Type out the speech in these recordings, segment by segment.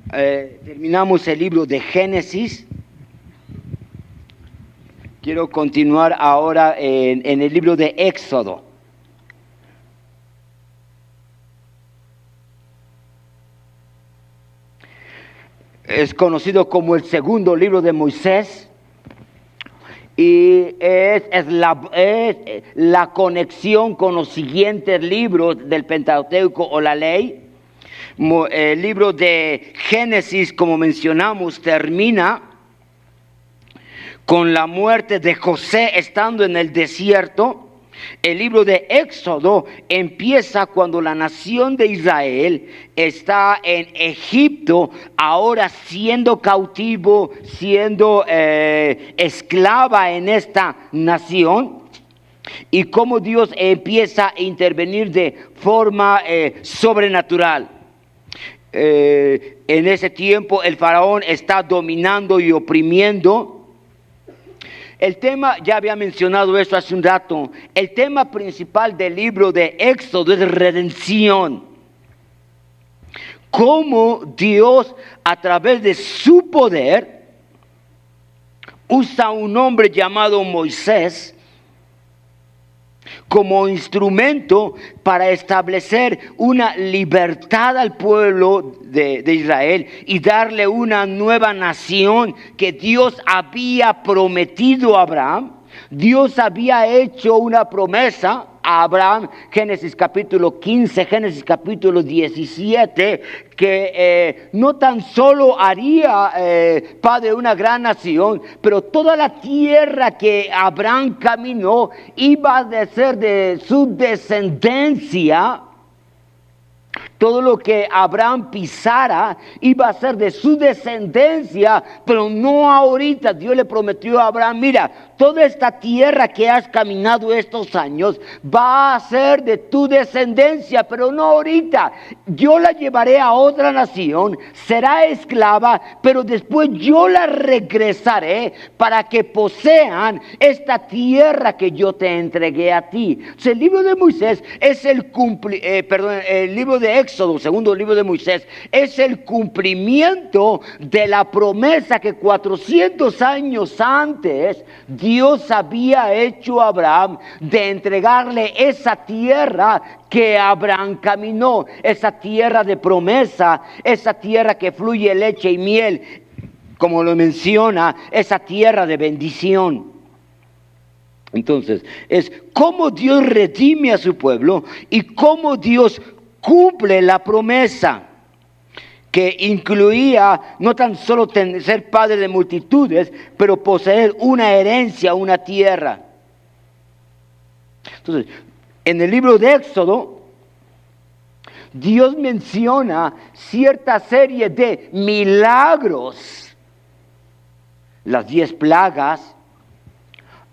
Terminamos el libro de Génesis. Quiero continuar ahora en el libro de Éxodo. Es conocido como el segundo libro de Moisés y es la conexión con los siguientes libros del Pentateuco o la ley. El libro de Génesis, como mencionamos, termina con la muerte de José estando en el desierto. El libro de Éxodo empieza cuando la nación de Israel está en Egipto, ahora siendo cautivo, siendo esclava en esta nación, y cómo Dios empieza a intervenir de forma sobrenatural. En ese tiempo el faraón está dominando y oprimiendo. El tema, ya había mencionado eso hace un rato, el tema principal del libro de Éxodo es redención. Cómo Dios, a través de su poder, usa a un hombre llamado Moisés como instrumento para establecer una libertad al pueblo de Israel y darle una nueva nación que Dios había prometido a Abraham. Dios había hecho una promesa a Abraham, Génesis capítulo 15, Génesis capítulo 17, que no tan solo haría padre de una gran nación, pero toda la tierra que Abraham caminó iba a ser de su descendencia. Todo lo que Abraham pisara iba a ser de su descendencia, pero no ahorita. Dios le prometió a Abraham: mira, toda esta tierra que has caminado estos años va a ser de tu descendencia, pero no ahorita. Yo la llevaré a otra nación, será esclava, pero después yo la regresaré para que posean esta tierra que yo te entregué a ti. Entonces, el libro de Moisés es el libro de Éxodo, segundo libro de Moisés, es el cumplimiento de la promesa que 400 años antes Dios había hecho a Abraham de entregarle esa tierra que Abraham caminó, esa tierra de promesa, esa tierra que fluye leche y miel, como lo menciona, esa tierra de bendición. Entonces, es cómo Dios redime a su pueblo y cómo Dios cumple la promesa, que incluía no tan solo ser padre de multitudes, pero poseer una herencia, una tierra. Entonces, en el libro de Éxodo, Dios menciona cierta serie de milagros. Las 10 plagas.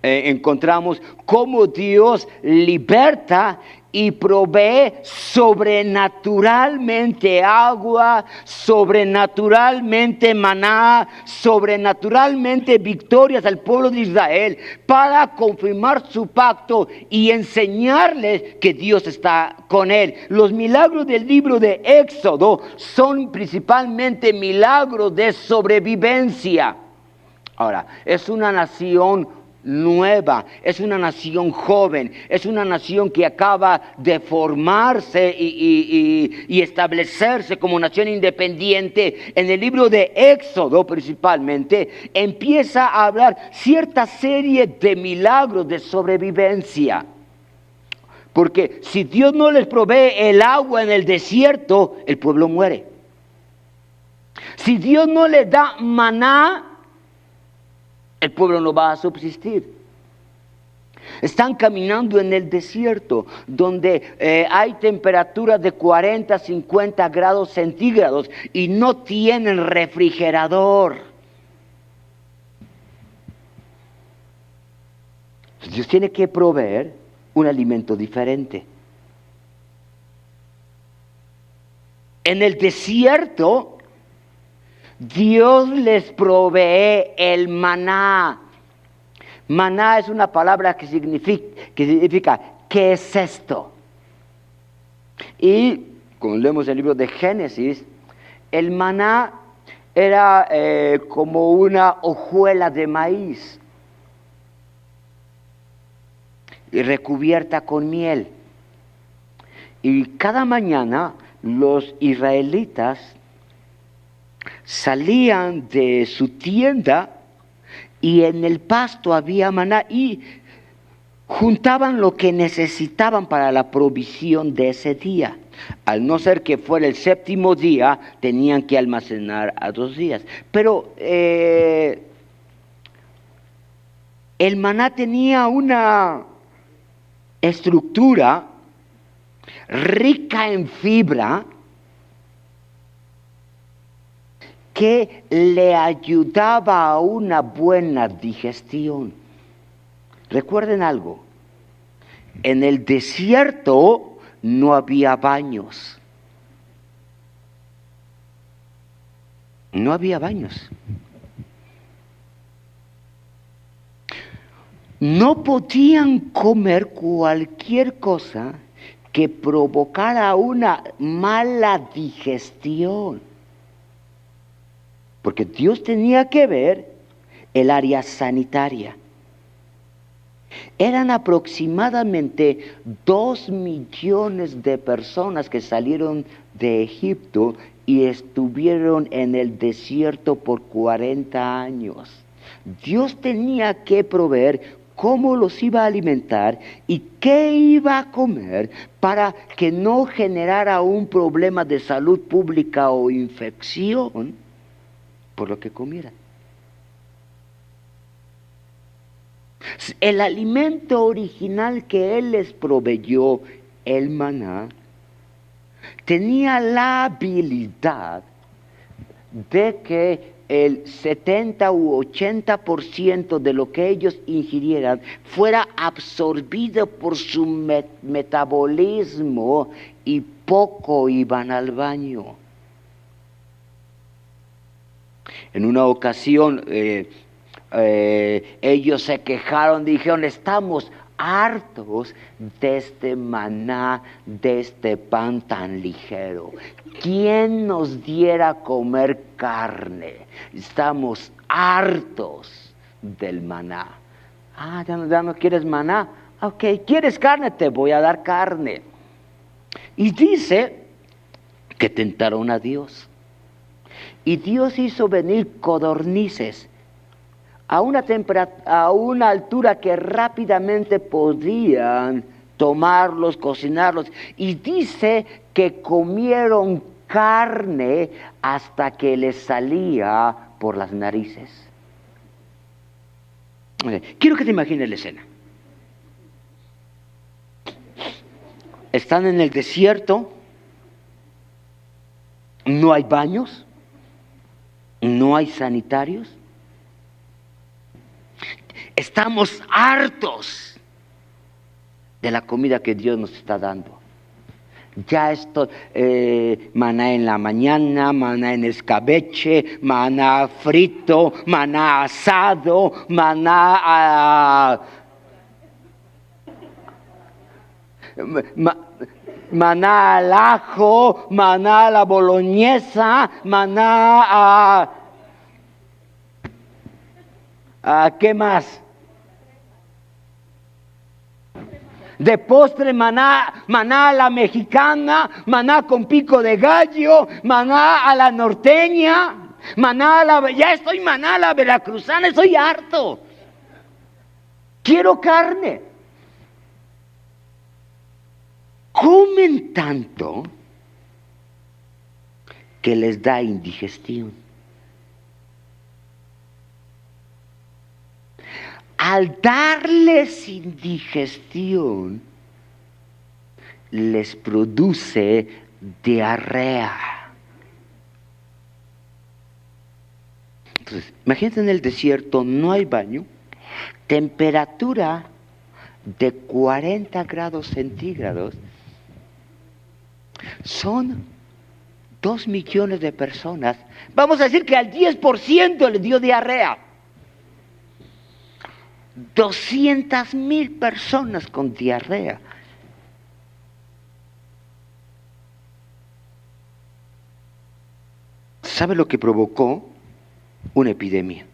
Encontramos cómo Dios liberta y provee sobrenaturalmente agua, sobrenaturalmente maná, sobrenaturalmente victorias al pueblo de Israel para confirmar su pacto y enseñarles que Dios está con él. Los milagros del libro de Éxodo son principalmente milagros de sobrevivencia. Ahora, es una nación nueva, es una nación joven, es una nación que acaba de formarse y establecerse como nación independiente. En el libro de Éxodo principalmente empieza a hablar cierta serie de milagros de sobrevivencia, porque si Dios no les provee el agua en el desierto, el pueblo muere. Si Dios no les da maná, el pueblo no va a subsistir. Están caminando en el desierto, donde hay temperaturas de 40, 50 grados centígrados y no tienen refrigerador. Dios tiene que proveer un alimento diferente. En el desierto, Dios les provee el maná. Maná es una palabra que significa ¿qué es esto? Y, como leemos en el libro de Génesis, el maná era como una hojuela de maíz y recubierta con miel. Y cada mañana los israelitas salían de su tienda y en el pasto había maná y juntaban lo que necesitaban para la provisión de ese día. Al no ser que fuera el séptimo día, tenían que almacenar a 2 días. Pero el maná tenía una estructura rica en fibra que le ayudaba a una buena digestión. Recuerden algo, en el desierto no había baños. No había baños. No podían comer cualquier cosa que provocara una mala digestión. Porque Dios tenía que ver el área sanitaria. Eran aproximadamente 2 millones de personas que salieron de Egipto y estuvieron en el desierto por 40 años. Dios tenía que proveer cómo los iba a alimentar y qué iba a comer para que no generara un problema de salud pública o infección por lo que comieran. El alimento original que Él les proveyó, el maná, tenía la habilidad de que el 70 u 80% de lo que ellos ingirieran fuera absorbido por su metabolismo y poco iban al baño. En una ocasión ellos se quejaron, dijeron, estamos hartos de este maná, de este pan tan ligero. ¿Quién nos diera a comer carne? Estamos hartos del maná. ¿Ya no quieres maná? Ok, ¿quieres carne? Te voy a dar carne. Y dice que tentaron a Dios. Y Dios hizo venir codornices a una altura que rápidamente podían tomarlos, cocinarlos. Y dice que comieron carne hasta que les salía por las narices. Quiero que te imagines la escena. Están en el desierto, no hay baños, no hay sanitarios. Estamos hartos de la comida que Dios nos está dando. Ya esto, maná en la mañana, maná en escabeche, maná frito, maná asado, maná maná al ajo, maná a la boloñesa, maná ¿qué más? De postre maná a la mexicana, maná con pico de gallo, maná a la norteña, ya estoy maná a la veracruzana, estoy harto. Quiero carne. Comen tanto que les da indigestión. Al darles indigestión, les produce diarrea. Entonces, imagínate en el desierto, no hay baño, temperatura de 40 grados centígrados, son 2 millones de personas. Vamos a decir que al 10% le dio diarrea. 200,000 personas con diarrea. ¿Sabe lo que provocó? Una epidemia.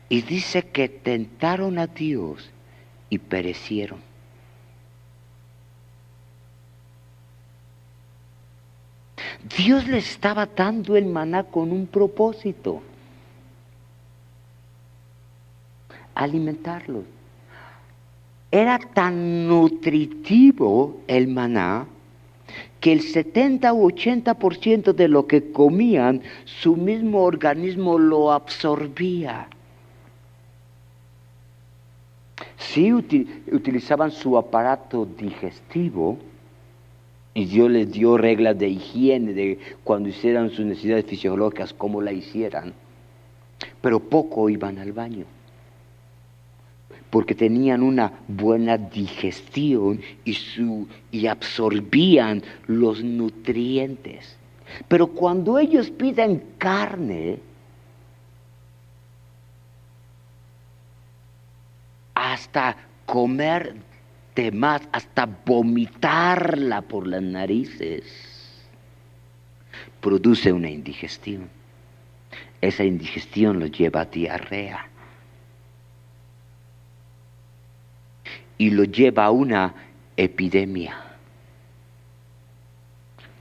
Y dice que tentaron a Dios y perecieron. Dios les estaba dando el maná con un propósito: alimentarlos. Era tan nutritivo el maná que el 70 u 80% de lo que comían, su mismo organismo lo absorbía. Sí utilizaban su aparato digestivo, y Dios les dio reglas de higiene, de cuando hicieran sus necesidades fisiológicas, cómo la hicieran, pero poco iban al baño, porque tenían una buena digestión y absorbían los nutrientes. Pero cuando ellos piden carne, hasta comer de más, hasta vomitarla por las narices, produce una indigestión. Esa indigestión los lleva a diarrea y lo lleva a una epidemia.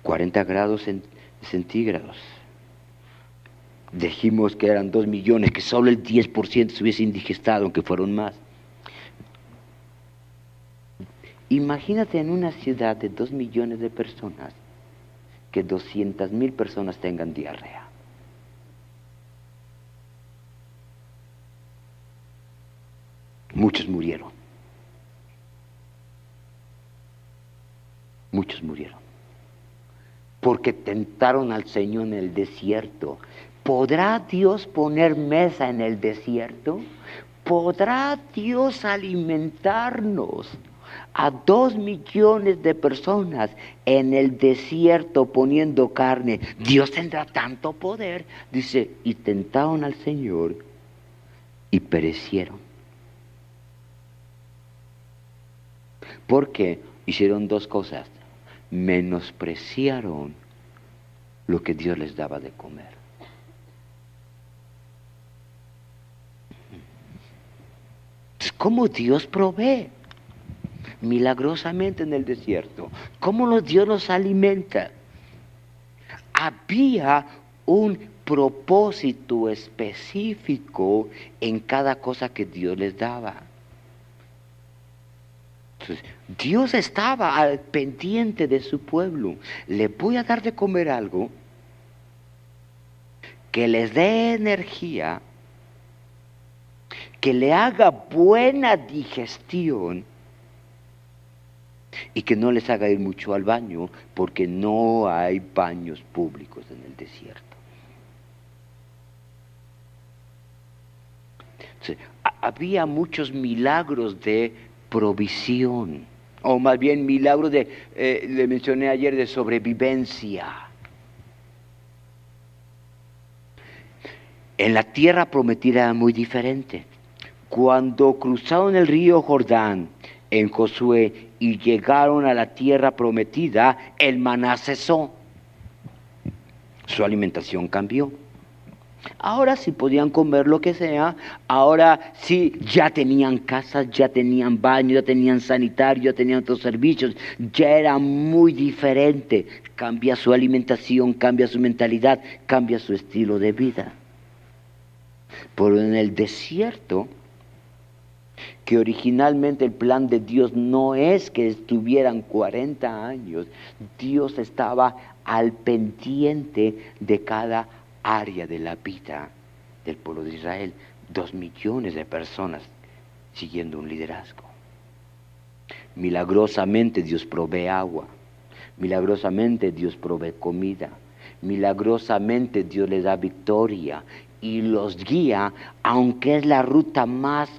40 grados centígrados. Dijimos que eran 2 millones, que solo el 10% se hubiese indigestado, aunque fueron más. Imagínate en una ciudad de 2 millones de personas, que 200,000 personas tengan diarrea. Muchos murieron. Muchos murieron. Porque tentaron al Señor en el desierto. ¿Podrá Dios poner mesa en el desierto? ¿Podrá Dios alimentarnos a 2 millones de personas en el desierto poniendo carne? Dios tendrá tanto poder. Dice, y tentaron al Señor y perecieron. Porque hicieron 2 cosas: menospreciaron lo que Dios les daba de comer. ¿Cómo Dios provee? Milagrosamente en el desierto. ¿Cómo Dios los alimenta? Había un propósito específico en cada cosa que Dios les daba. Entonces, Dios estaba al pendiente de su pueblo. Le voy a dar de comer algo que les dé energía, que le haga buena digestión y que no les haga ir mucho al baño, porque no hay baños públicos en el desierto. Entonces, había muchos milagros de provisión, o más bien milagros le mencioné ayer, de sobrevivencia. En la tierra prometida era muy diferente. Cuando cruzaron el río Jordán en Josué y llegaron a la tierra prometida, el maná cesó. Su alimentación cambió. Ahora sí podían comer lo que sea. Ahora sí ya tenían casas, ya tenían baño, ya tenían sanitario, ya tenían otros servicios. Ya era muy diferente. Cambia su alimentación, cambia su mentalidad, cambia su estilo de vida. Pero en el desierto, que originalmente el plan de Dios no es que estuvieran 40 años, Dios estaba al pendiente de cada área de la vida del pueblo de Israel. 2 millones de personas siguiendo un liderazgo. Milagrosamente Dios provee agua, milagrosamente Dios provee comida, milagrosamente Dios les da victoria y los guía, aunque es la ruta más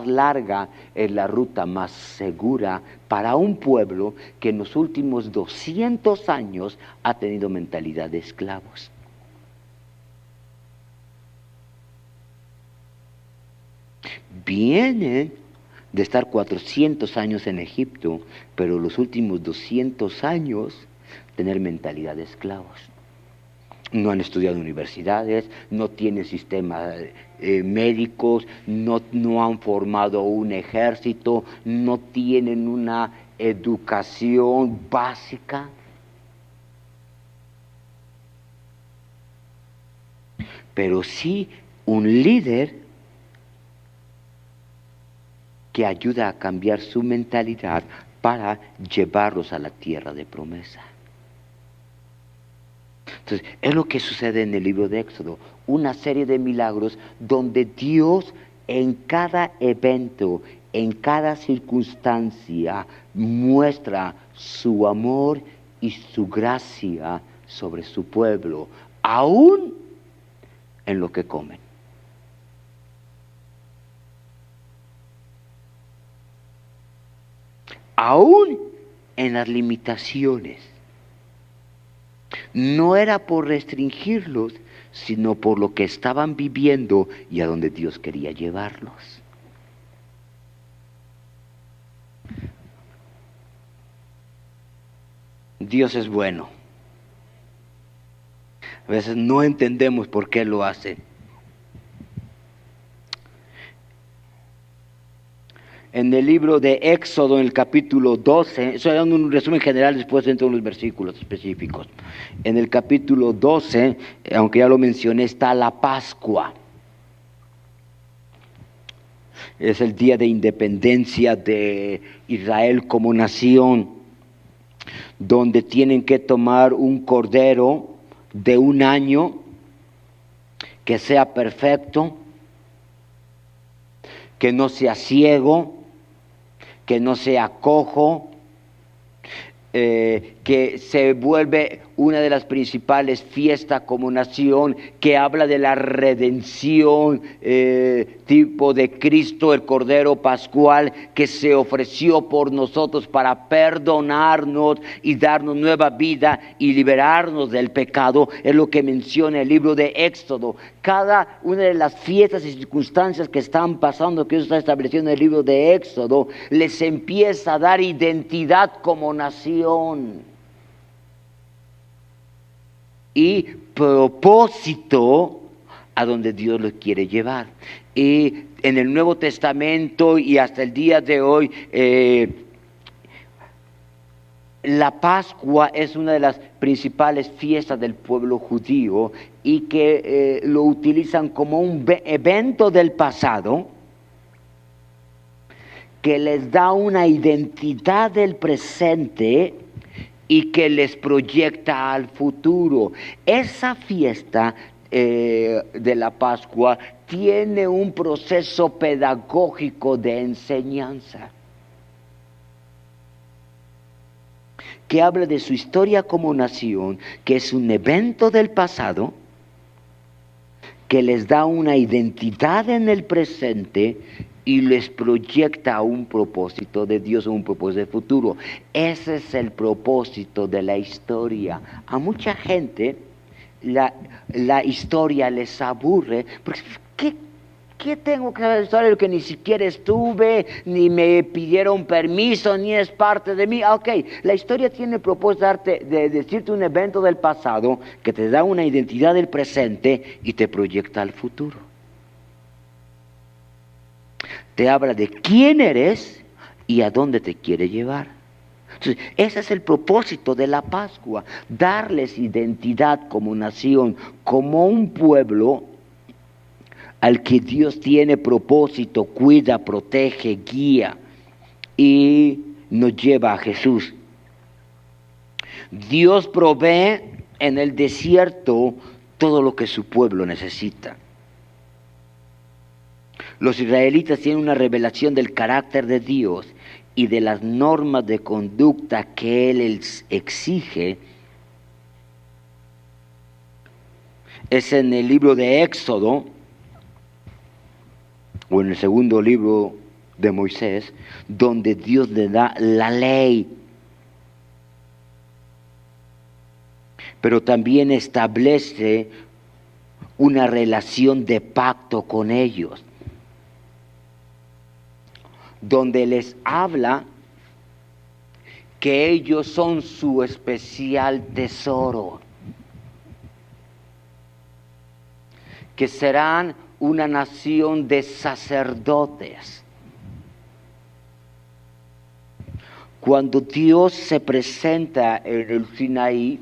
larga, es la ruta más segura para un pueblo que en los últimos 200 años ha tenido mentalidad de esclavos. Vienen de estar 400 años en Egipto, pero los últimos 200 años tener mentalidad de esclavos. No han estudiado en universidades, no tienen sistemas médicos, no han formado un ejército, no tienen una educación básica. Pero sí un líder que ayuda a cambiar su mentalidad para llevarlos a la tierra de promesa. Entonces, es lo que sucede en el libro de Éxodo, una serie de milagros donde Dios en cada evento, en cada circunstancia, muestra su amor y su gracia sobre su pueblo, aún en lo que comen. Aún en las limitaciones. No era por restringirlos, sino por lo que estaban viviendo y a donde Dios quería llevarlos. Dios es bueno. A veces no entendemos por qué lo hace. En el libro de Éxodo, en el capítulo 12, estoy dando un resumen general, después entro en los versículos específicos. En el capítulo 12, aunque ya lo mencioné, está la Pascua. Es el día de independencia de Israel como nación, donde tienen que tomar un cordero de 1 año, que sea perfecto, que no sea ciego, que no sea cojo, que se vuelve una de las principales fiestas como nación, que habla de la redención, tipo de Cristo, el Cordero Pascual, que se ofreció por nosotros para perdonarnos y darnos nueva vida y liberarnos del pecado. Es lo que menciona el libro de Éxodo. Cada una de las fiestas y circunstancias que están pasando, que Dios está estableciendo en el libro de Éxodo, les empieza a dar identidad como nación y propósito a donde Dios los quiere llevar. Y en el Nuevo Testamento y hasta el día de hoy, la Pascua es una de las principales fiestas del pueblo judío y que lo utilizan como un evento del pasado que les da una identidad del presente y que les proyecta al futuro. Esa fiesta de la Pascua tiene un proceso pedagógico de enseñanza que habla de su historia como nación, que es un evento del pasado, que les da una identidad en el presente y les proyecta a un propósito de Dios, un propósito de futuro. Ese es el propósito de la historia. A mucha gente la historia les aburre, porque ¿qué tengo que saber de historia? Lo que ni siquiera estuve, ni me pidieron permiso, ni es parte de mí. Ok, la historia tiene el propósito de decirte un evento del pasado que te da una identidad del presente y te proyecta al futuro. Te habla de quién eres y a dónde te quiere llevar. Entonces, ese es el propósito de la Pascua, darles identidad como nación, como un pueblo al que Dios tiene propósito, cuida, protege, guía y nos lleva a Jesús. Dios provee en el desierto todo lo que su pueblo necesita. Los israelitas tienen una revelación del carácter de Dios y de las normas de conducta que Él les exige. Es en el libro de Éxodo, o en el segundo libro de Moisés, donde Dios le da la ley. Pero también establece una relación de pacto con ellos. donde les habla que ellos son su especial tesoro, que serán una nación de sacerdotes. Cuando Dios se presenta en el Sinaí,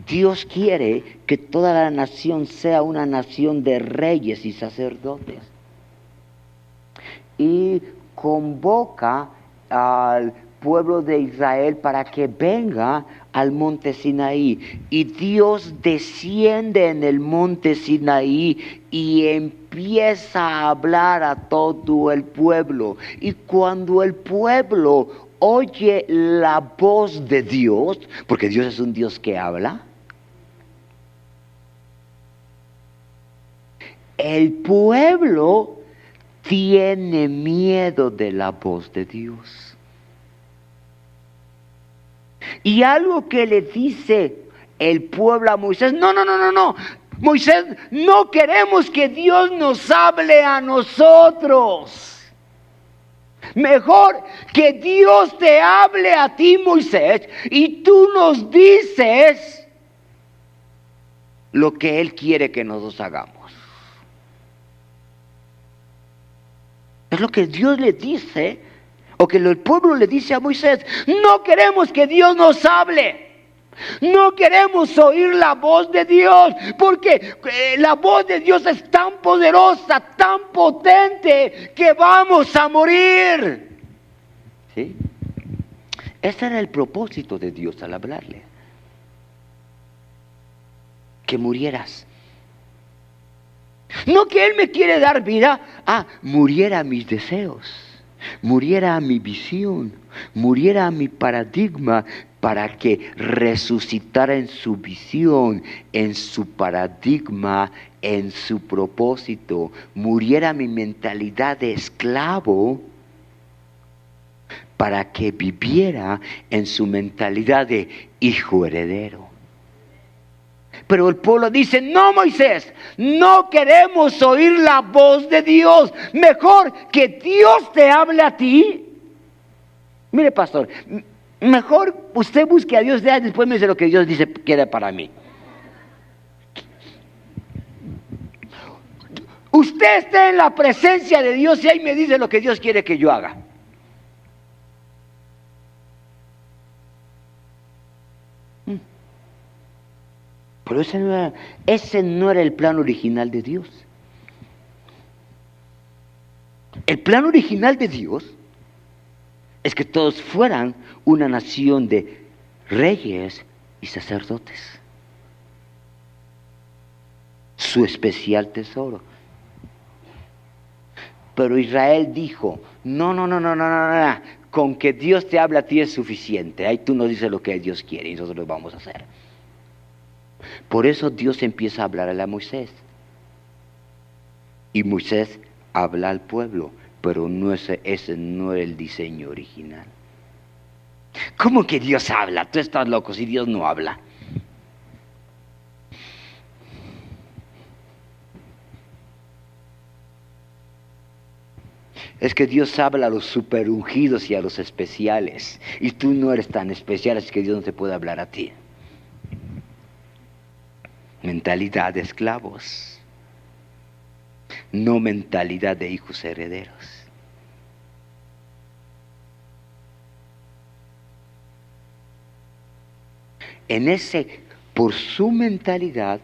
Dios quiere que toda la nación sea una nación de reyes y sacerdotes. Y convoca al pueblo de Israel para que venga al monte Sinaí. Y Dios desciende en el monte Sinaí y empieza a hablar a todo el pueblo. Y cuando el pueblo oye la voz de Dios, porque Dios es un Dios que habla, el pueblo tiene miedo de la voz de Dios. Y algo que le dice el pueblo a Moisés: no, Moisés, no queremos que Dios nos hable a nosotros. Mejor que Dios te hable a ti, Moisés, y tú nos dices lo que Él quiere que nosotros hagamos. Es lo que Dios le dice, o que el pueblo le dice a Moisés: no queremos que Dios nos hable. No queremos oír la voz de Dios, porque la voz de Dios es tan poderosa, tan potente, que vamos a morir. ¿Sí? Ese era el propósito de Dios al hablarle: que murieras. No que Él me quiere dar vida, muriera mis deseos, muriera mi visión, muriera mi paradigma, para que resucitara en su visión, en su paradigma, en su propósito. Muriera mi mentalidad de esclavo, para que viviera en su mentalidad de hijo heredero. Pero el pueblo dice: no, Moisés, no queremos oír la voz de Dios. Mejor que Dios te hable a ti. Mire, pastor, mejor usted busque a Dios, después me dice lo que Dios dice quiere para mí. Usted está en la presencia de Dios y ahí me dice lo que Dios quiere que yo haga. Pero ese no era el plan original de Dios. El plan original de Dios es que todos fueran una nación de reyes y sacerdotes. Su especial tesoro. Pero Israel dijo: no. Con que Dios te hable a ti es suficiente. Ahí tú nos dices lo que Dios quiere y nosotros lo vamos a hacer. Por eso Dios empieza a hablarle a Moisés. Y Moisés habla al pueblo, pero ese no era el diseño original. ¿Cómo que Dios habla? Tú estás loco si Dios no habla. Es que Dios habla a los superungidos y a los especiales. Y tú no eres tan especial, así que Dios no te puede hablar a ti. Mentalidad de esclavos, no mentalidad de hijos herederos. Por su mentalidad,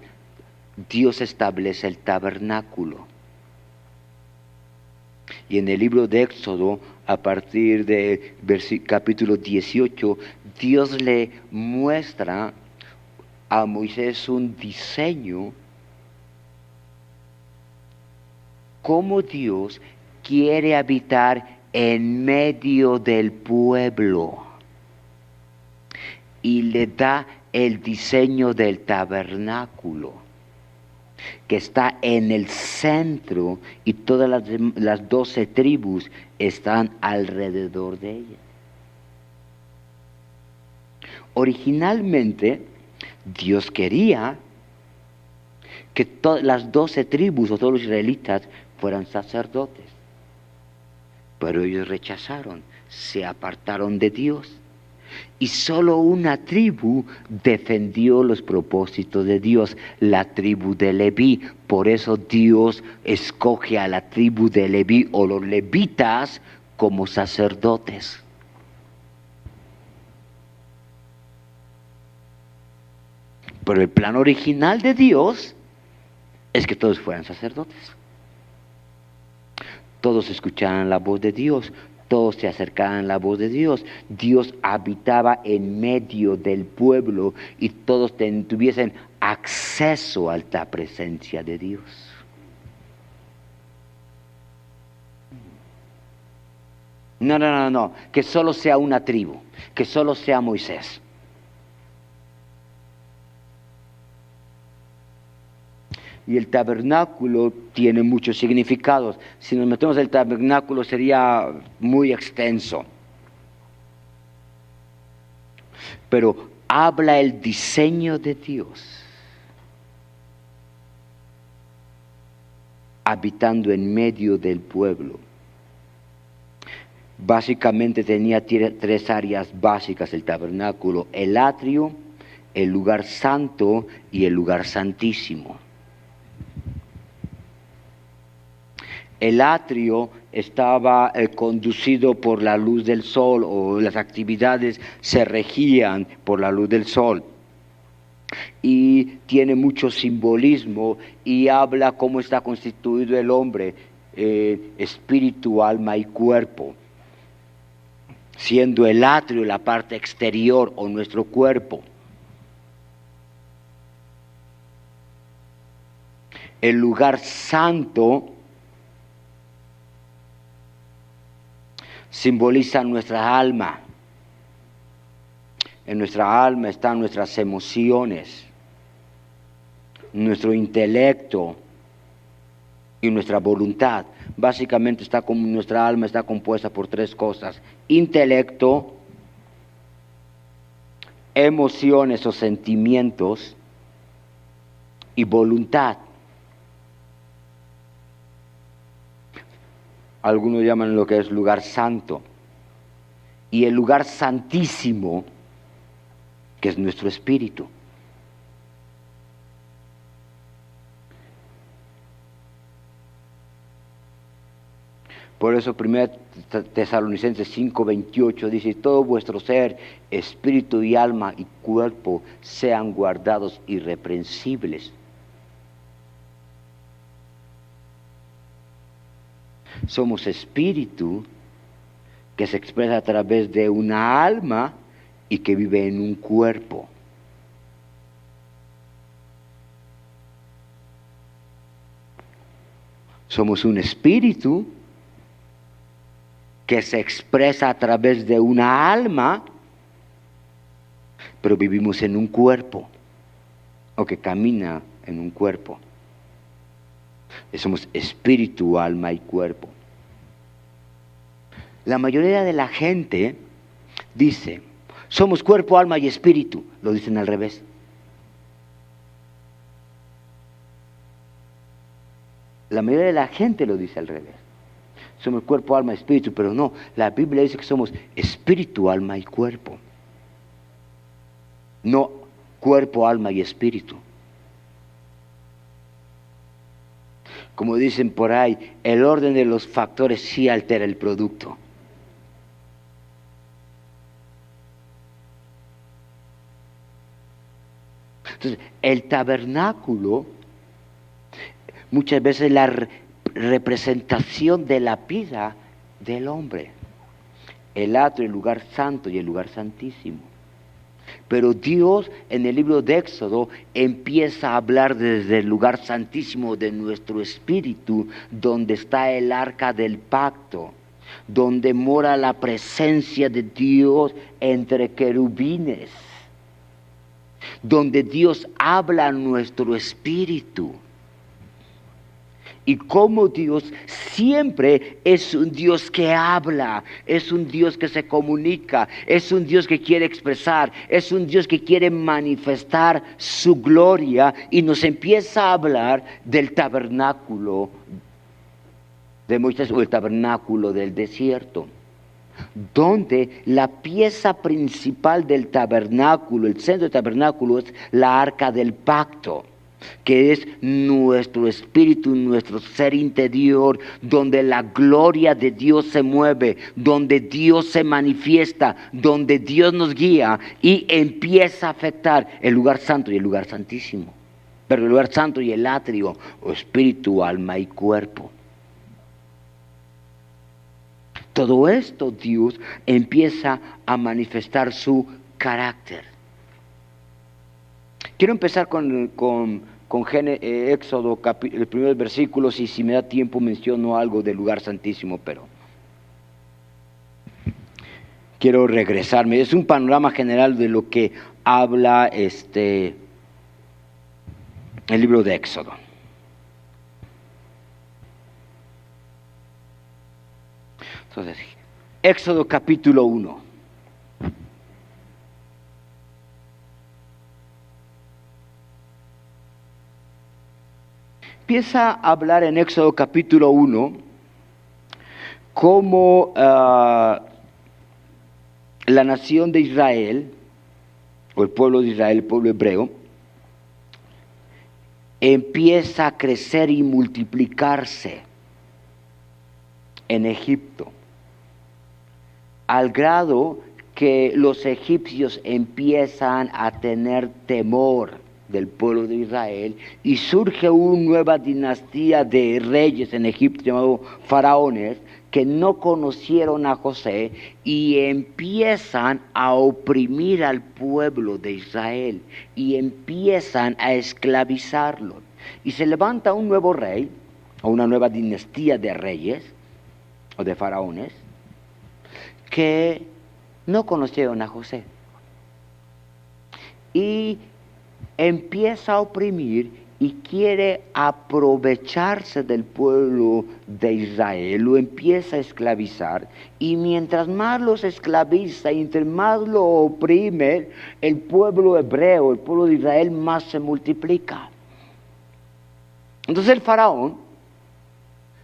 Dios establece el tabernáculo. Y en el libro de Éxodo, a partir de capítulo 18, Dios le muestra a Moisés un diseño, cómo Dios quiere habitar en medio del pueblo, y le da el diseño del tabernáculo, que está en el centro, y todas las 12 tribus están alrededor de ella. Originalmente Dios quería que las 12 tribus o todos los israelitas fueran sacerdotes. Pero ellos rechazaron, se apartaron de Dios. Y solo una tribu defendió los propósitos de Dios, la tribu de Leví. Por eso Dios escoge a la tribu de Leví o los levitas como sacerdotes. Pero el plan original de Dios es que todos fueran sacerdotes. Todos escucharan la voz de Dios, todos se acercaran a la voz de Dios. Dios habitaba en medio del pueblo y todos tuviesen acceso a la presencia de Dios. No, que solo sea una tribu, que solo sea Moisés. Y el tabernáculo tiene muchos significados. Si nos metemos en el tabernáculo sería muy extenso. Pero habla el diseño de Dios, habitando en medio del pueblo. Básicamente tenía tres áreas básicas el tabernáculo: el atrio, el lugar santo y el lugar santísimo. El atrio estaba conducido por la luz del sol, o las actividades se regían por la luz del sol. Y tiene mucho simbolismo y habla cómo está constituido el hombre, espíritu, alma y cuerpo. Siendo el atrio la parte exterior o nuestro cuerpo. El lugar santo simboliza nuestra alma. En nuestra alma están nuestras emociones, nuestro intelecto y nuestra voluntad. Básicamente nuestra alma está compuesta por tres cosas: intelecto, emociones o sentimientos y voluntad. Algunos llaman lo que es lugar santo. Y el lugar santísimo, que es nuestro espíritu. Por eso 1 Tesalonicenses 5:28 dice: todo vuestro ser, espíritu y alma y cuerpo sean guardados irreprensibles. Somos espíritu que se expresa a través de una alma y que vive en un cuerpo. Somos un espíritu que se expresa a través de una alma, pero vivimos en un cuerpo, o que camina en un cuerpo. Somos espíritu, alma y cuerpo. La mayoría de la gente dice: somos cuerpo, alma y espíritu. Lo dicen al revés. La mayoría de la gente lo dice al revés. Somos cuerpo, alma y espíritu, pero no. La Biblia dice que somos espíritu, alma y cuerpo. No cuerpo, alma y espíritu. Como dicen por ahí, el orden de los factores sí altera el producto. Entonces, el tabernáculo muchas veces es la representación de la vida del hombre. El atrio, el lugar santo y el lugar santísimo. Pero Dios en el libro de Éxodo empieza a hablar desde el lugar santísimo de nuestro espíritu, donde está el arca del pacto, donde mora la presencia de Dios entre querubines, donde Dios habla a nuestro espíritu. Y como Dios siempre es un Dios que habla, es un Dios que se comunica, es un Dios que quiere expresar, es un Dios que quiere manifestar su gloria, y nos empieza a hablar del tabernáculo de Moisés, o el tabernáculo del desierto, donde la pieza principal del tabernáculo, el centro del tabernáculo, es la arca del pacto, que es nuestro espíritu, nuestro ser interior, donde la gloria de Dios se mueve, donde Dios se manifiesta, donde Dios nos guía y empieza a afectar el lugar santo y el lugar santísimo, pero el lugar santo y el atrio, o espíritu, alma y cuerpo. Todo esto Dios empieza a manifestar su carácter. Quiero empezar con Éxodo, los primeros versículos, y si me da tiempo menciono algo del lugar santísimo, pero quiero regresarme. Es un panorama general de lo que habla el libro de Éxodo. Entonces, Éxodo capítulo 1. Empieza a hablar en Éxodo capítulo 1 cómo la nación de Israel, o el pueblo de Israel, el pueblo hebreo, empieza a crecer y multiplicarse en Egipto, al grado que los egipcios empiezan a tener temor del pueblo de Israel, y surge una nueva dinastía de reyes en Egipto llamados faraones, que no conocieron a José y empiezan a oprimir al pueblo de Israel y empiezan a esclavizarlo. Y se levanta un nuevo rey, o una nueva dinastía de reyes o de faraones, que no conocieron a José y empieza a oprimir y quiere aprovecharse del pueblo de Israel, lo empieza a esclavizar, y mientras más los esclaviza y mientras más lo oprime, el pueblo hebreo, el pueblo de Israel, más se multiplica. Entonces el faraón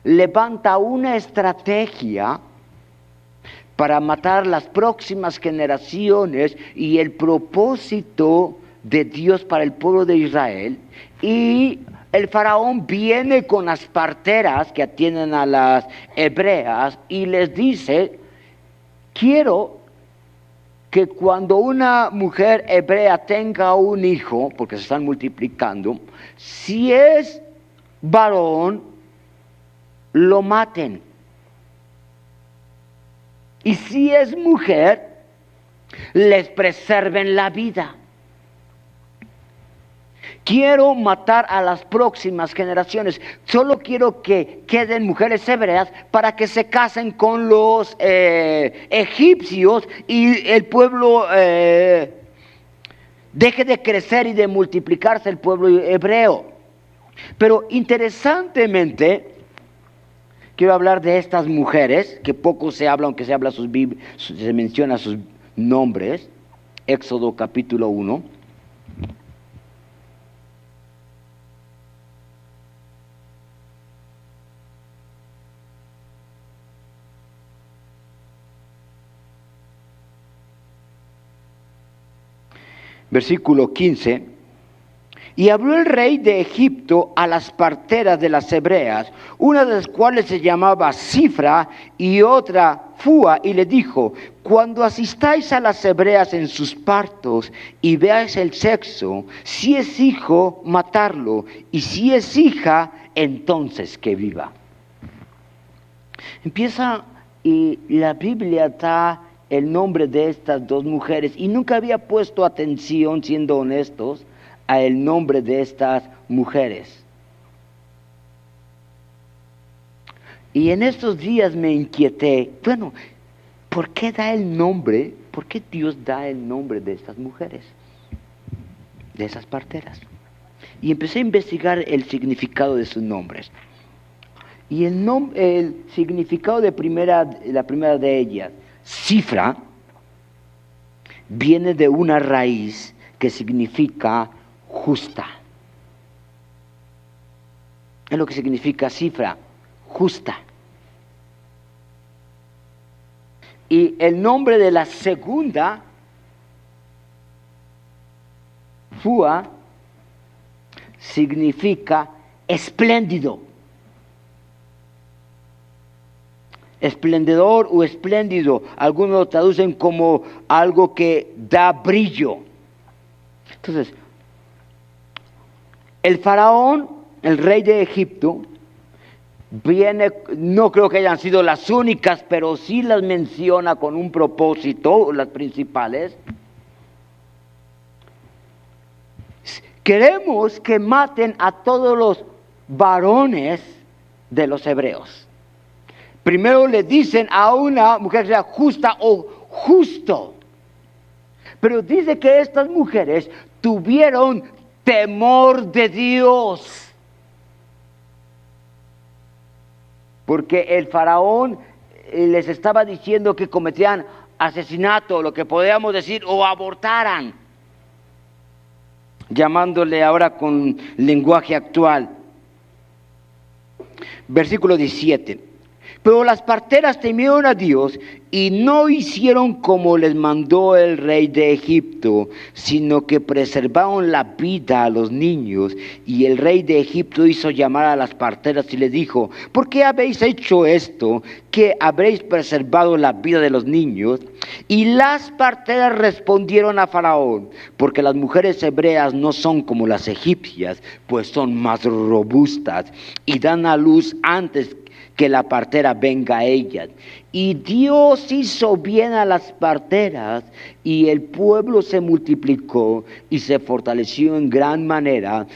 levanta una estrategia para matar las próximas generaciones y el propósito de Dios para el pueblo de Israel, y el faraón viene con las parteras que atienden a las hebreas y les dice: quiero que cuando una mujer hebrea tenga un hijo, porque se están multiplicando, si es varón, lo maten, y si es mujer, les preserven la vida. Quiero matar a las próximas generaciones. Solo quiero que queden mujeres hebreas para que se casen con los egipcios y el pueblo deje de crecer y de multiplicarse, el pueblo hebreo. Pero interesantemente, quiero hablar de estas mujeres, que poco se habla, aunque se menciona sus nombres. Éxodo capítulo 1. Versículo 15. Y habló el rey de Egipto a las parteras de las hebreas, una de las cuales se llamaba Cifra y otra Fua, y le dijo: cuando asistáis a las hebreas en sus partos y veáis el sexo, si es hijo, matarlo, y si es hija, entonces que viva. Empieza, y la Biblia da el nombre de estas dos mujeres, y nunca había puesto atención, siendo honestos, a el nombre de estas mujeres. Y en estos días me inquieté, bueno, ¿por qué da el nombre? ¿Por qué Dios da el nombre de estas mujeres, de esas parteras? Y empecé a investigar el significado de sus nombres. Y el significado de la primera de ellas, Cifra, viene de una raíz que significa justa. Es lo que significa Cifra, justa. Y el nombre de la segunda, Fua, significa espléndido. Esplendidor o espléndido. Algunos lo traducen como algo que da brillo. Entonces, el faraón, el rey de Egipto, viene, no creo que hayan sido las únicas, pero sí las menciona con un propósito, las principales. Queremos que maten a todos los varones de los hebreos. Primero le dicen a una mujer que sea justa o justo. Pero dice que estas mujeres tuvieron temor de Dios. Porque el faraón les estaba diciendo que cometían asesinato, lo que podríamos decir, o abortaran. Llamándole ahora con lenguaje actual. Versículo 17. Pero las parteras temieron a Dios y no hicieron como les mandó el rey de Egipto, sino que preservaron la vida a los niños. Y el rey de Egipto hizo llamar a las parteras y les dijo: ¿por qué habéis hecho esto? ¿Que habréis preservado la vida de los niños? Y las parteras respondieron a Faraón: porque las mujeres hebreas no son como las egipcias, pues son más robustas y dan a luz antes que la partera venga a ellas. Y Dios hizo bien a las parteras, y el pueblo se multiplicó y se fortaleció en gran manera.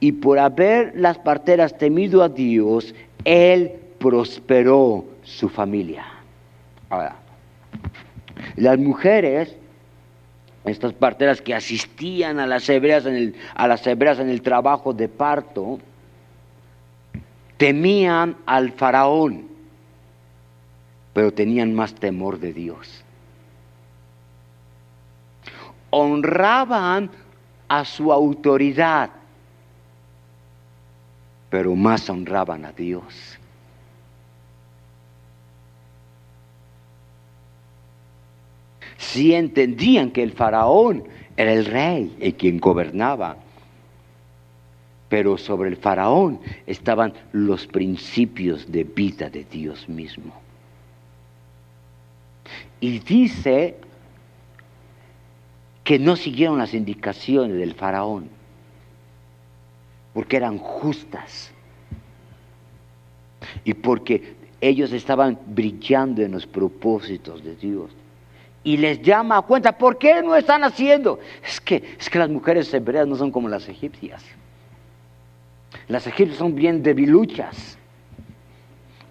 Y por haber las parteras temido a Dios, Él prosperó su familia. Ahora, las mujeres, estas parteras que asistían a las hebreas en el trabajo de parto, temían al faraón, pero tenían más temor de Dios. Honraban a su autoridad, pero más honraban a Dios. Sí entendían que el faraón era el rey, el quien gobernaba. Pero sobre el faraón estaban los principios de vida de Dios mismo. Y dice que no siguieron las indicaciones del faraón, porque eran justas. Y porque ellos estaban brillando en los propósitos de Dios. Y les llama a cuenta: ¿por qué no están haciendo? Es que las mujeres hebreas no son como las egipcias. Las egipcias son bien debiluchas,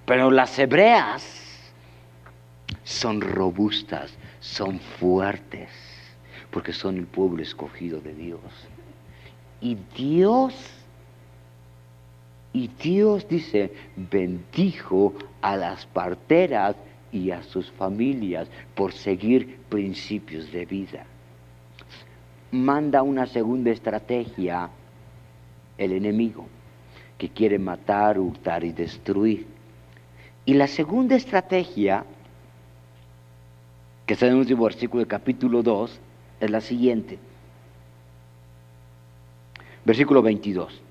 pero las hebreas son robustas, son fuertes, porque son el pueblo escogido de Dios. Y Dios dice, bendijo a las parteras y a sus familias por seguir principios de vida. Manda una segunda estrategia el enemigo, que quiere matar, hurtar y destruir. Y la segunda estrategia, que está en el último versículo del capítulo 2, es la siguiente. Versículo 22.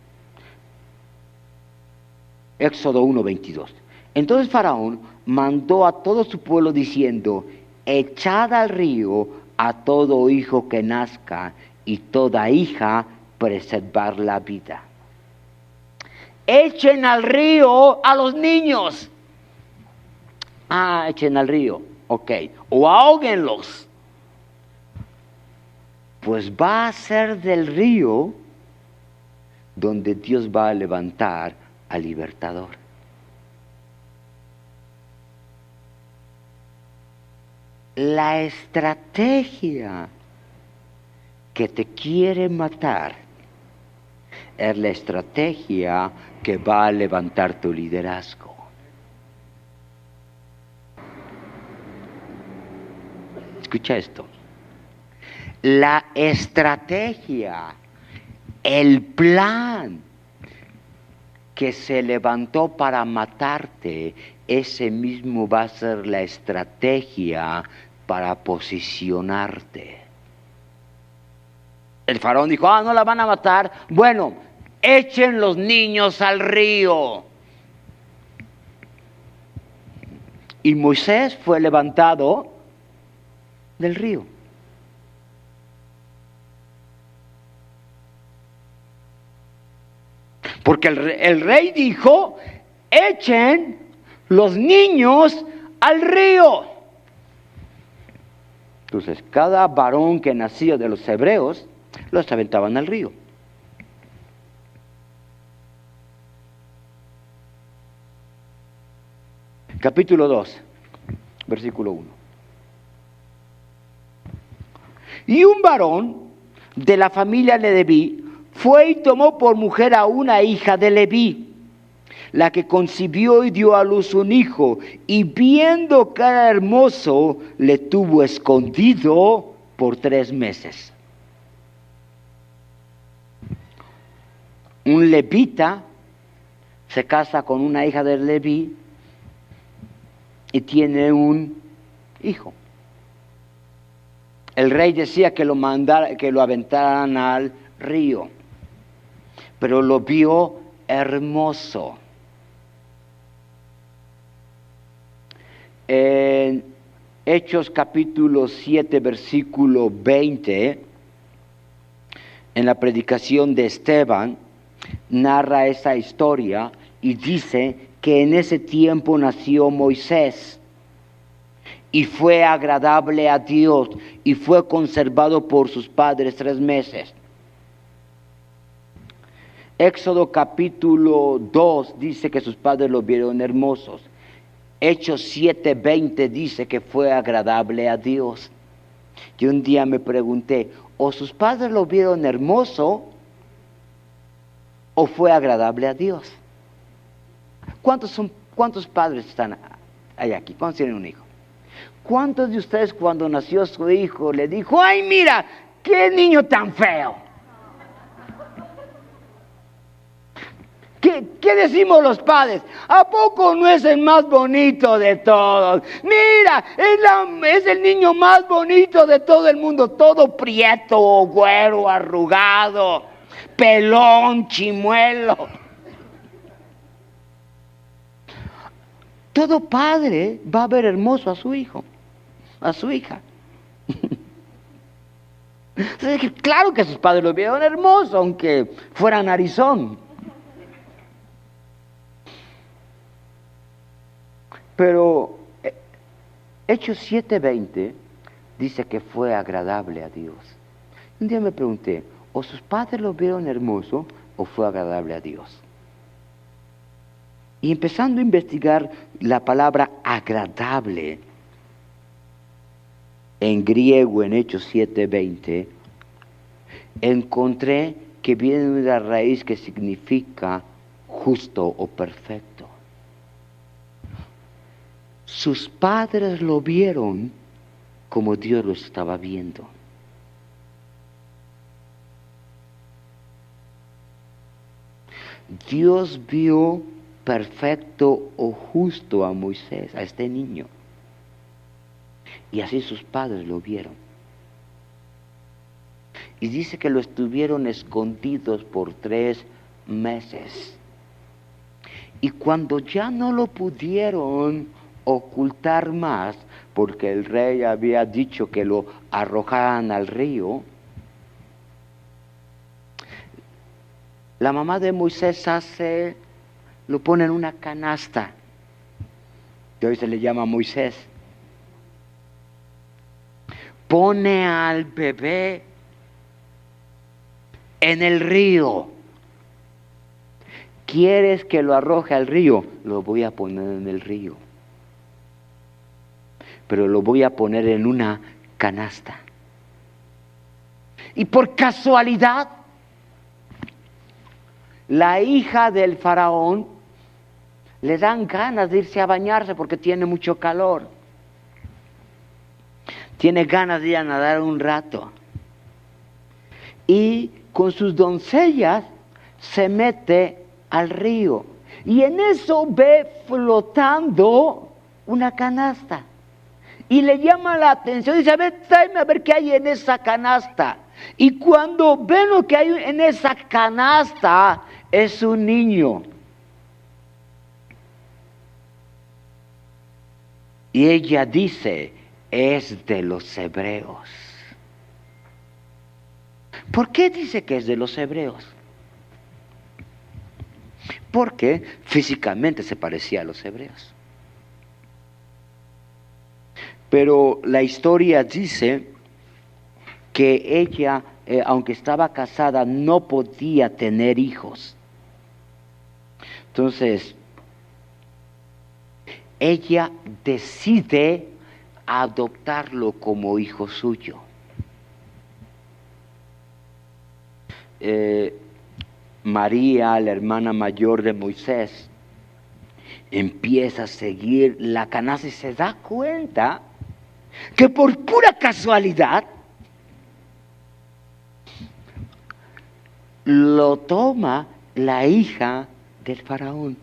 Éxodo 1, 22. Entonces Faraón mandó a todo su pueblo diciendo: echad al río a todo hijo que nazca, y toda hija preservar la vida. Echen al río a los niños. Echen al río, ok. O ahóguenlos. Pues va a ser del río donde Dios va a levantar al libertador. La estrategia que te quiere matar es la estrategia que va a levantar tu liderazgo. Escucha esto. La estrategia, el plan que se levantó para matarte ese mismo va a ser la estrategia para posicionarte. El faraón dijo, no la van a matar. Bueno, echen los niños al río. Y Moisés fue levantado del río. Porque el rey dijo, echen los niños al río. Entonces, cada varón que nacía de los hebreos, los aventaban al río. Capítulo 2, versículo 1. Y un varón de la familia de Leví fue y tomó por mujer a una hija de Leví, la que concibió y dio a luz un hijo, y viendo que era hermoso, le tuvo escondido por 3 meses. Un levita se casa con una hija de Leví y tiene un hijo. El rey decía que lo aventaran al río, pero lo vio hermoso. En Hechos capítulo 7, versículo 20, en la predicación de Esteban, narra esa historia y dice que en ese tiempo nació Moisés y fue agradable a Dios y fue conservado por sus padres 3 meses. Éxodo capítulo 2 dice que sus padres lo vieron hermosos. Hechos 7:20 dice que fue agradable a Dios. Y un día me pregunté, ¿o sus padres lo vieron hermoso o fue agradable a Dios? ¿Cuántos padres están hay aquí? ¿Cuántos tienen un hijo? ¿Cuántos de ustedes cuando nació su hijo le dijo, ay mira, qué niño tan feo? ¿Qué decimos los padres? ¿A poco no es el más bonito de todos? Mira, es el niño más bonito de todo el mundo, todo prieto, güero, arrugado, pelón, chimuelo. Todo padre va a ver hermoso a su hijo, a su hija. Claro que sus padres lo vieron hermoso, aunque fuera narizón. Pero Hechos 7:20 dice que fue agradable a Dios. Un día me pregunté, ¿o sus padres lo vieron hermoso o fue agradable a Dios? Y empezando a investigar la palabra agradable en griego en Hechos 7:20, encontré que viene de una raíz que significa justo o perfecto. Sus padres lo vieron como Dios lo estaba viendo. Dios vio perfecto o justo a Moisés, a este niño. Y así sus padres lo vieron. Y dice que lo estuvieron escondidos por 3 meses. Y cuando ya no lo pudieron ocultar más, porque el rey había dicho que lo arrojaran al río, la mamá de Moisés lo pone en una canasta, que hoy se le llama Moisés. Pone al bebé en el río. ¿Quieres que lo arroje al río? Lo voy a poner en el río. Pero lo voy a poner en una canasta. Y por casualidad, la hija del faraón le dan ganas de irse a bañarse porque tiene mucho calor. Tiene ganas de ir a nadar un rato. Y con sus doncellas se mete al río. Y en eso ve flotando una canasta. Y le llama la atención, dice, a ver, tráeme a ver qué hay en esa canasta. Y cuando ve lo que hay en esa canasta, es un niño. Y ella dice, es de los hebreos. ¿Por qué dice que es de los hebreos? Porque físicamente se parecía a los hebreos. Pero la historia dice que ella, aunque estaba casada, no podía tener hijos. Entonces, ella decide adoptarlo como hijo suyo. María, la hermana mayor de Moisés, empieza a seguir la canasta y se da cuenta que por pura casualidad lo toma la hija del faraón.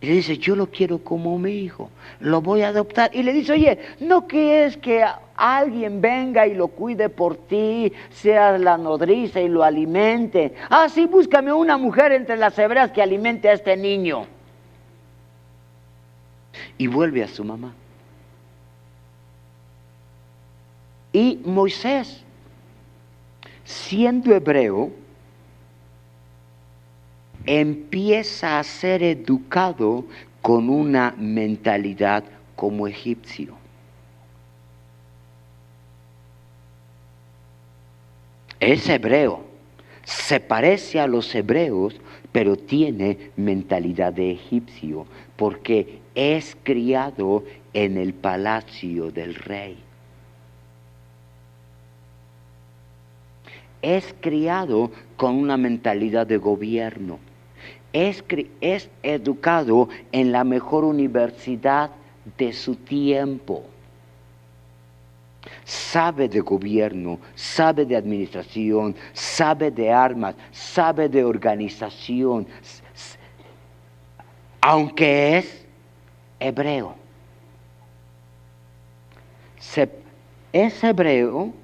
Y le dice, yo lo quiero como mi hijo, lo voy a adoptar. Y le dice, oye, ¿no quieres que alguien venga y lo cuide por ti, sea la nodriza y lo alimente? Ah, sí, búscame una mujer entre las hebreas que alimente a este niño. Y vuelve a su mamá. Y Moisés, siendo hebreo, empieza a ser educado con una mentalidad como egipcio. Es hebreo, se parece a los hebreos, pero tiene mentalidad de egipcio, porque es criado en el palacio del rey. Es criado con una mentalidad de gobierno. Es educado en la mejor universidad de su tiempo. Sabe de gobierno, sabe de administración, sabe de armas, sabe de organización, aunque es hebreo. Es hebreo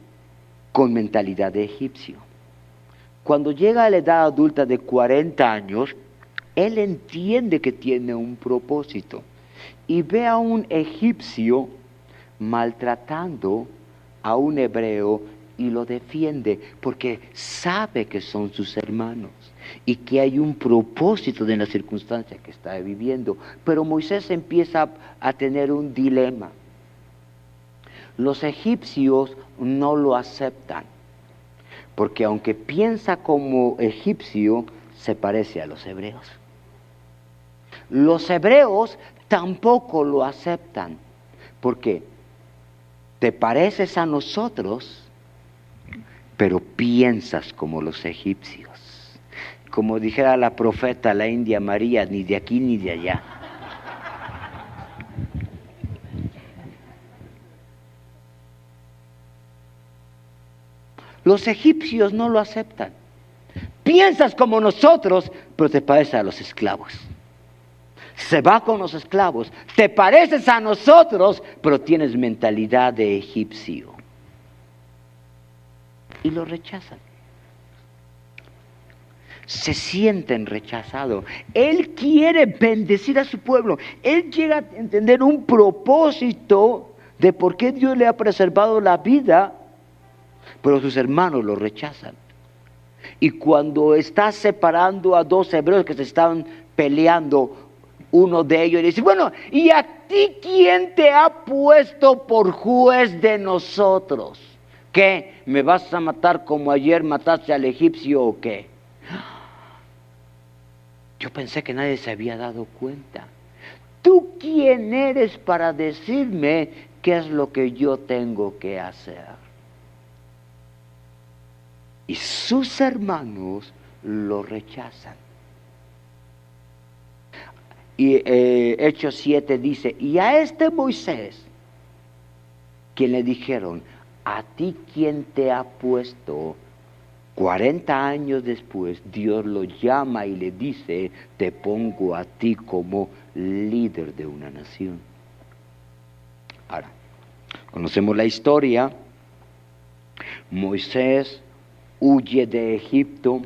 con mentalidad de egipcio. Cuando llega a la edad adulta de 40 años, él entiende que tiene un propósito y ve a un egipcio maltratando a un hebreo y lo defiende porque sabe que son sus hermanos y que hay un propósito de la circunstancia que está viviendo. Pero Moisés empieza a tener un dilema. Los egipcios no lo aceptan porque aunque piensa como egipcio, se parece a los hebreos. Los hebreos tampoco lo aceptan porque te pareces a nosotros, pero piensas como los egipcios. Como dijera la profeta, la India María, ni de aquí ni de allá. Los egipcios no lo aceptan. Piensas como nosotros, pero te pareces a los esclavos. Se va con los esclavos. Te pareces a nosotros, pero tienes mentalidad de egipcio. Y lo rechazan. Se sienten rechazados. Él quiere bendecir a su pueblo. Él llega a entender un propósito de por qué Dios le ha preservado la vida, pero sus hermanos lo rechazan. Y cuando está separando a dos hebreos que se estaban peleando, uno de ellos dice, bueno, ¿y a ti quién te ha puesto por juez de nosotros? ¿Qué? ¿Me vas a matar como ayer mataste al egipcio o qué? Yo pensé que nadie se había dado cuenta. ¿Tú quién eres para decirme qué es lo que yo tengo que hacer? Y sus hermanos lo rechazan. Y Hechos 7 dice, y a este Moisés, quien le dijeron, ¿a ti quién te ha puesto 40 años después, Dios lo llama y le dice, te pongo a ti como líder de una nación. Ahora, conocemos la historia. Moisés huye de Egipto,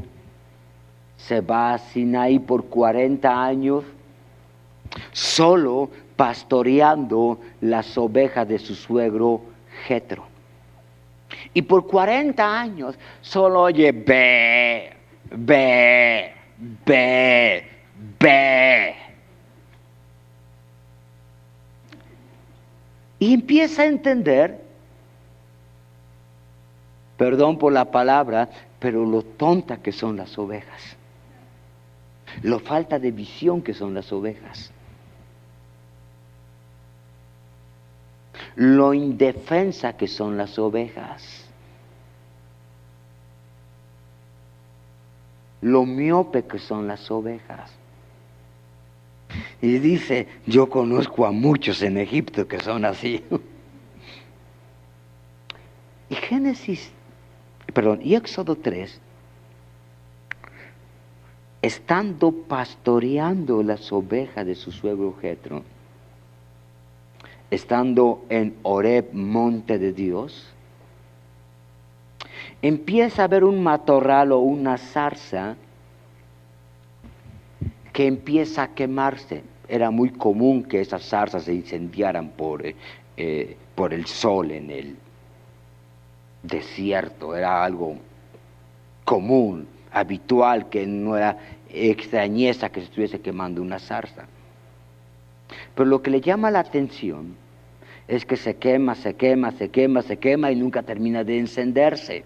se va a Sinaí por 40 años, solo pastoreando las ovejas de su suegro Jetro. Y por 40 años solo oye ve, ve, ve, ve. Y empieza a entender, perdón por la palabra, pero lo tonta que son las ovejas. Lo falta de visión que son las ovejas. Lo indefensa que son las ovejas. Lo miope que son las ovejas. Y dice, yo conozco a muchos en Egipto que son así. Y Éxodo 3, estando pastoreando las ovejas de su suegro Jetro, estando en Horeb, monte de Dios, empieza a ver un matorral o una zarza que empieza a quemarse. Era muy común que esas zarzas se incendiaran por el sol en el desierto. Era algo común, habitual, que no era extrañeza que se estuviese quemando una zarza. Pero lo que le llama la atención es que se quema, se quema, se quema, se quema y nunca termina de encenderse.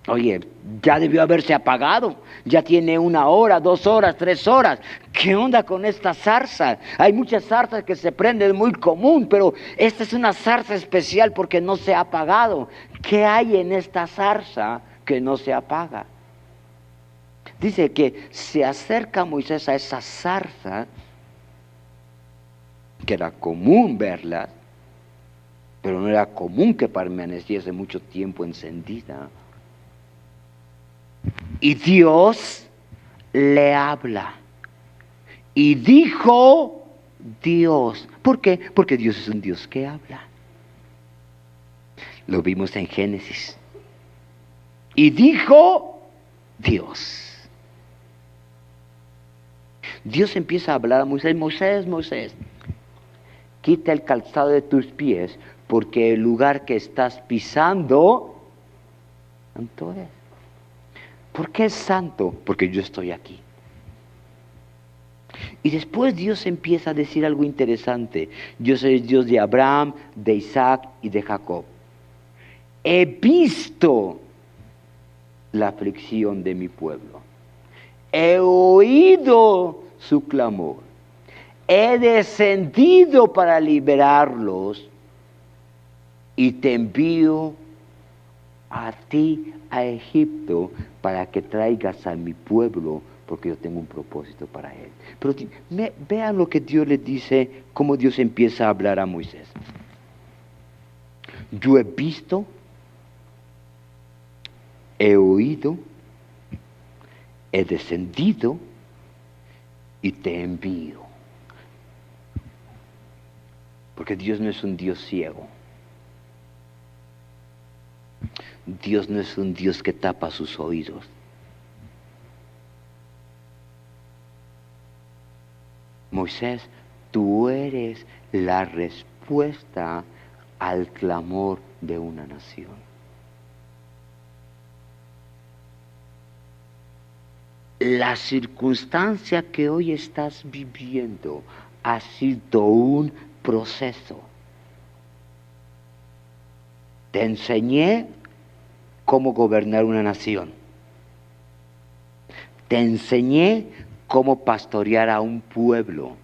Oye, ya debió haberse apagado, ya tiene 1 hora, 2 horas, 3 horas. ¿Qué onda con esta zarza? Hay muchas zarzas que se prenden, muy común, pero esta es una zarza especial porque no se ha apagado. ¿Qué hay en esta zarza que no se apaga? Dice que se acerca Moisés a esa zarza, que era común verla, pero no era común que permaneciese mucho tiempo encendida. Y Dios le habla. Y dijo Dios. ¿Por qué? Porque Dios es un Dios que habla. Lo vimos en Génesis. Y dijo Dios. Dios empieza a hablar a Moisés. Moisés, Moisés, quita el calzado de tus pies, porque el lugar que estás pisando, santo es. ¿Por qué es santo? Porque yo estoy aquí. Y después Dios empieza a decir algo interesante. Yo soy el Dios de Abraham, de Isaac y de Jacob. He visto la aflicción de mi pueblo. He oído su clamor. He descendido para liberarlos. Y te envío a ti, a Egipto, para que traigas a mi pueblo, porque yo tengo un propósito para él. Pero vean lo que Dios le dice, cómo Dios empieza a hablar a Moisés. Yo he visto, he oído, he descendido y te envío. Porque Dios no es un Dios ciego. Dios no es un Dios que tapa sus oídos. Moisés, tú eres la respuesta al clamor de una nación. La circunstancia que hoy estás viviendo ha sido un proceso. Te enseñé cómo gobernar una nación. Te enseñé cómo pastorear a un pueblo.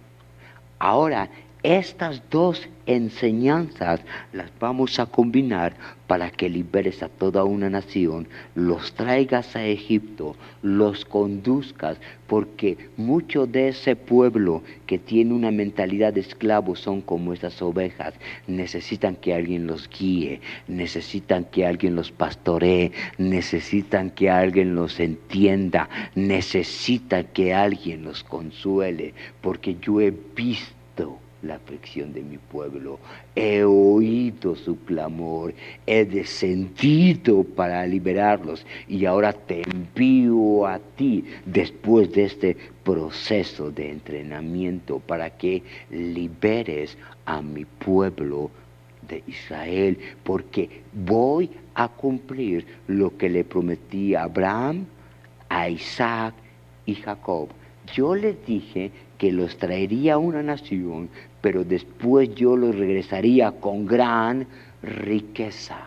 Ahora estas dos enseñanzas las vamos a combinar para que liberes a toda una nación, los traigas a Egipto, los conduzcas, porque mucho de ese pueblo que tiene una mentalidad de esclavos son como esas ovejas. Necesitan que alguien los guíe, necesitan que alguien los pastoree, necesitan que alguien los entienda, necesitan que alguien los consuele, porque yo he visto la aflicción de mi pueblo, he oído su clamor, he descendido para liberarlos y ahora te envío a ti después de este proceso de entrenamiento para que liberes a mi pueblo de Israel, porque voy a cumplir lo que le prometí a Abraham, a Isaac y Jacob. Yo les dije que los traería a una nación, pero después yo los regresaría con gran riqueza.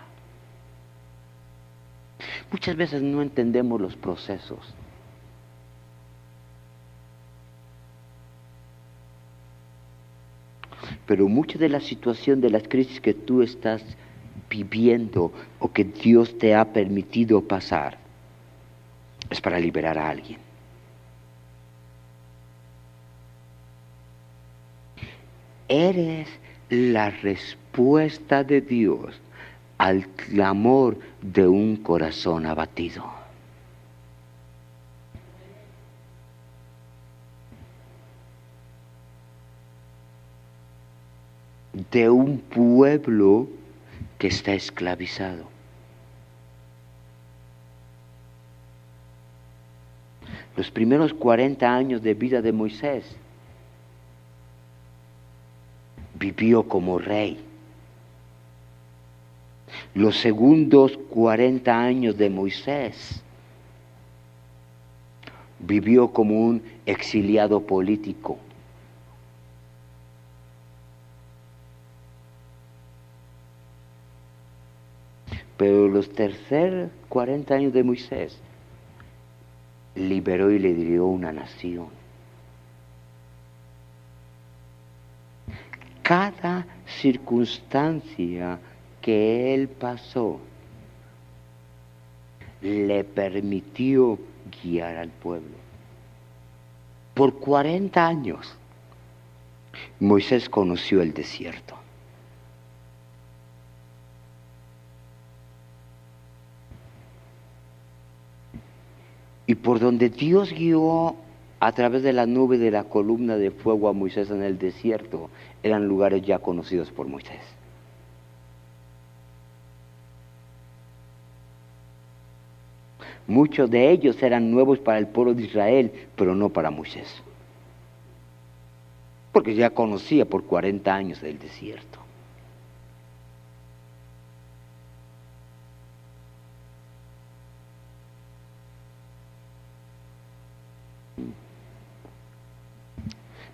Muchas veces no entendemos los procesos. Pero mucha de la situación de las crisis que tú estás viviendo o que Dios te ha permitido pasar es para liberar a alguien. Eres la respuesta de Dios al clamor de un corazón abatido. De un pueblo que está esclavizado. Los primeros 40 años de vida de Moisés vivió como rey. Los segundos 40 años de Moisés vivió como un exiliado político. Pero los terceros 40 años de Moisés liberó y le dio una nación. Cada circunstancia que él pasó le permitió guiar al pueblo. Por 40 años Moisés conoció el desierto. Y por donde Dios guió a través de la nube de la columna de fuego a Moisés en el desierto, eran lugares ya conocidos por Moisés. Muchos de ellos eran nuevos para el pueblo de Israel, pero no para Moisés. Porque ya conocía por 40 años el desierto.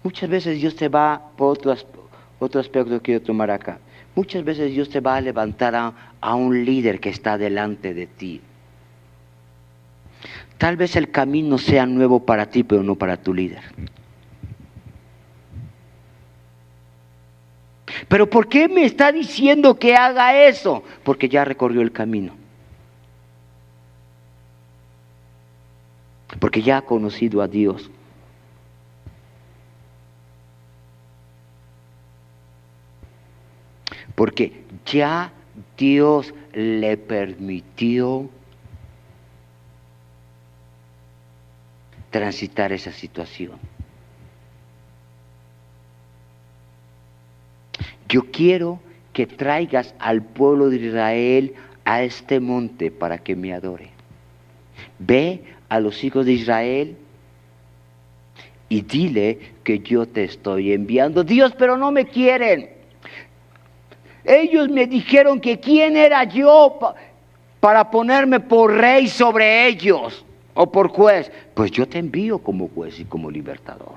Muchas veces Dios te va, por otro aspecto que quiero tomar acá, muchas veces Dios te va a levantar a un líder que está delante de ti. Tal vez el camino sea nuevo para ti, pero no para tu líder. ¿Pero por qué me está diciendo que haga eso? Porque ya recorrió el camino. Porque ya ha conocido a Dios. Porque ya Dios le permitió transitar esa situación. Yo quiero que traigas al pueblo de Israel a este monte para que me adore. Ve a los hijos de Israel y dile que yo te estoy enviando. Dios, pero no me quieren. Ellos me dijeron que quién era yo para ponerme por rey sobre ellos o por juez. Pues yo te envío como juez y como libertador.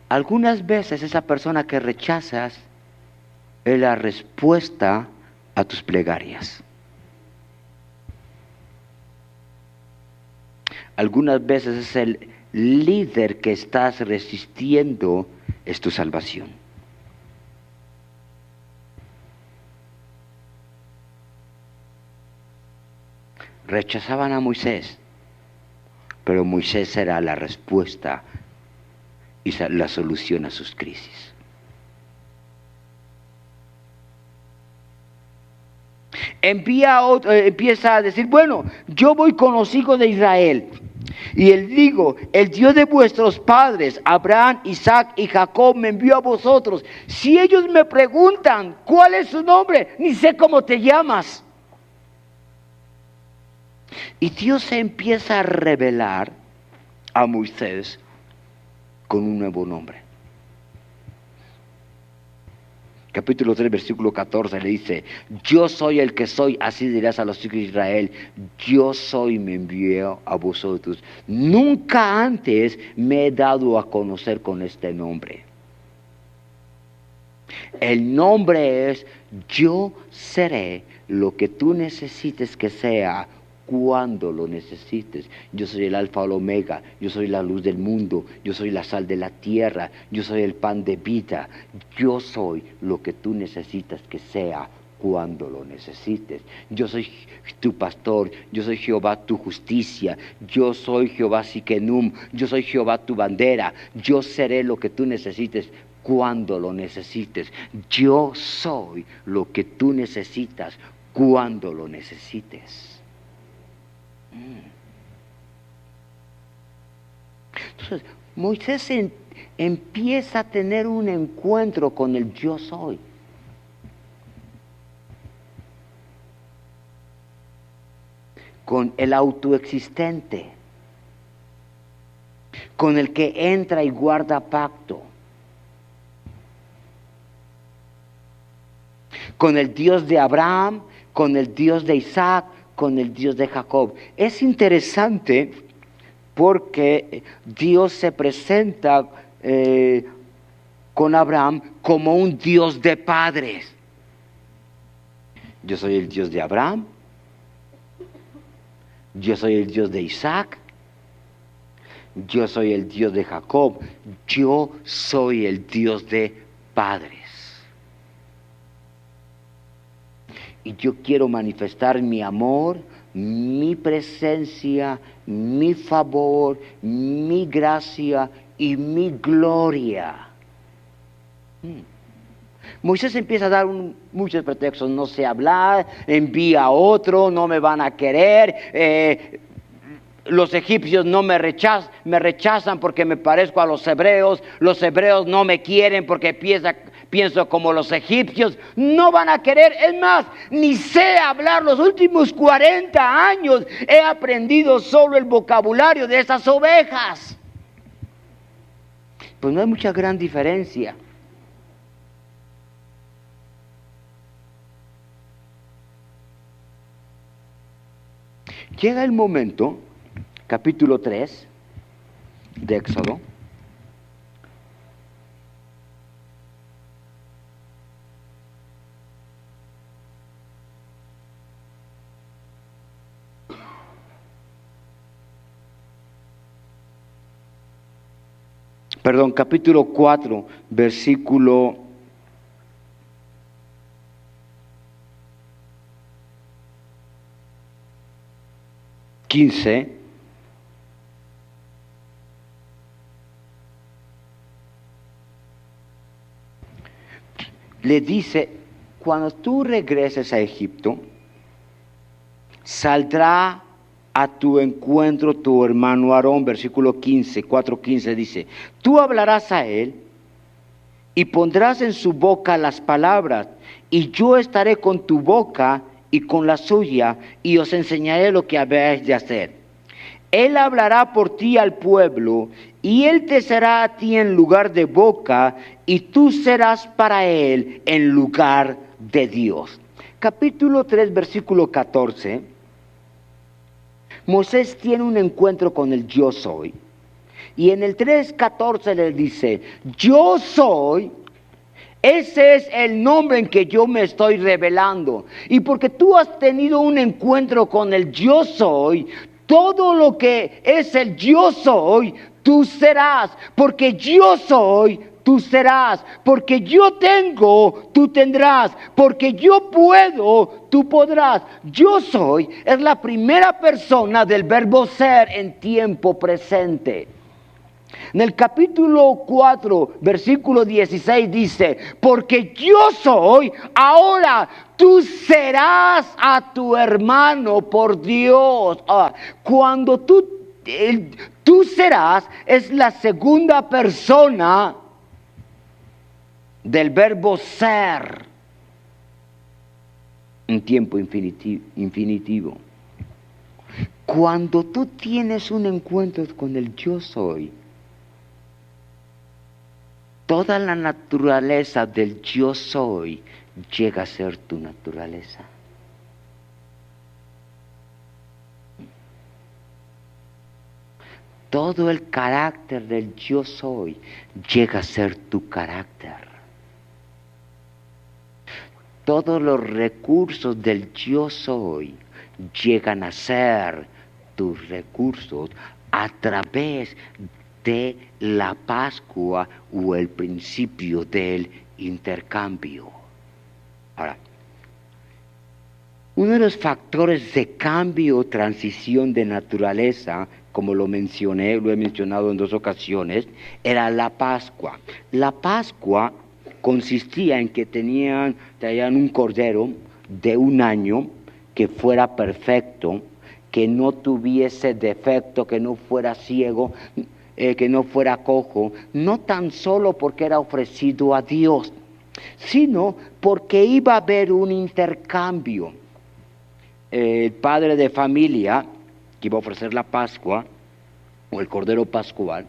Algunas veces esa persona que rechazas es la respuesta a tus plegarias. Algunas veces es líder que estás resistiendo es tu salvación. Rechazaban a Moisés, pero Moisés era la respuesta y la solución a sus crisis. Empieza a decir, bueno, yo voy con los hijos de Israel. Y él digo, el Dios de vuestros padres, Abraham, Isaac y Jacob, me envió a vosotros. Si ellos me preguntan, ¿cuál es su nombre? Ni sé cómo te llamas. Y Dios se empieza a revelar a Moisés con un nuevo nombre. Capítulo 3, versículo 14 le dice, yo soy el que soy, así dirás a los hijos de Israel, yo soy, me envió a vosotros. Nunca antes me he dado a conocer con este nombre. El nombre es, yo seré lo que tú necesites que sea, cuando lo necesites. Yo soy el alfa o el omega, yo soy la luz del mundo, yo soy la sal de la tierra, yo soy el pan de vida. Yo soy lo que tú necesitas que sea cuando lo necesites. Yo soy tu pastor, yo soy Jehová tu justicia, yo soy Jehová Siquenum, yo soy Jehová tu bandera. Yo seré lo que tú necesites cuando lo necesites. Yo soy lo que tú necesitas cuando lo necesites. Entonces, Moisés empieza a tener un encuentro con el yo soy. Con el autoexistente. Con el que entra y guarda pacto. Con el Dios de Abraham, con el Dios de Isaac, con el Dios de Jacob. Es interesante porque Dios se presenta con Abraham como un Dios de padres. Yo soy el Dios de Abraham, yo soy el Dios de Isaac, yo soy el Dios de Jacob, yo soy el Dios de padres. Y yo quiero manifestar mi amor, mi presencia, mi favor, mi gracia y mi gloria. Moisés empieza a dar muchos pretextos. No sé hablar, envía a otro, no me van a querer. Los egipcios no me rechazan porque me parezco a los hebreos no me quieren porque pienso como los egipcios, no van a querer. Es más, ni sé hablar. Los últimos 40 años he aprendido solo el vocabulario de esas ovejas. Pues no hay mucha gran diferencia. Llega el momento, capítulo 3 de Éxodo. Capítulo 4, versículo 15. Le dice, cuando tú regreses a Egipto, saldrá a tu encuentro tu hermano Aarón, versículo 15, 4:15 dice, tú hablarás a él y pondrás en su boca las palabras, y yo estaré con tu boca y con la suya, y os enseñaré lo que habéis de hacer. Él hablará por ti al pueblo, y él te será a ti en lugar de boca, y tú serás para él en lugar de Dios. Capítulo 3, versículo 14. Moisés tiene un encuentro con el yo soy. Y en el 3:14 le dice, yo soy, ese es el nombre en que yo me estoy revelando. Y porque tú has tenido un encuentro con el yo soy, todo lo que es el yo soy, tú serás, porque yo soy, tú serás, porque yo tengo, tú tendrás, porque yo puedo, tú podrás. Yo soy es la primera persona del verbo ser en tiempo presente. En el capítulo 4, versículo 16 dice, porque yo soy, ahora tú serás a tu hermano por Dios. Cuando tú serás es la segunda persona del verbo ser en tiempo infinitivo. Cuando tú tienes un encuentro con el yo soy, toda la naturaleza del yo soy llega a ser tu naturaleza. Todo el carácter del yo soy llega a ser tu carácter. Todos los recursos del yo soy llegan a ser tus recursos a través de la Pascua o el principio del intercambio. Ahora, uno de los factores de cambio o transición de naturaleza, como lo mencioné, lo he mencionado en 2 ocasiones, era la Pascua. La Pascua consistía en que traían un cordero de 1 año que fuera perfecto, que no tuviese defecto, que no fuera ciego, que no fuera cojo, no tan solo porque era ofrecido a Dios, sino porque iba a haber un intercambio. El padre de familia que iba a ofrecer la Pascua o el cordero pascual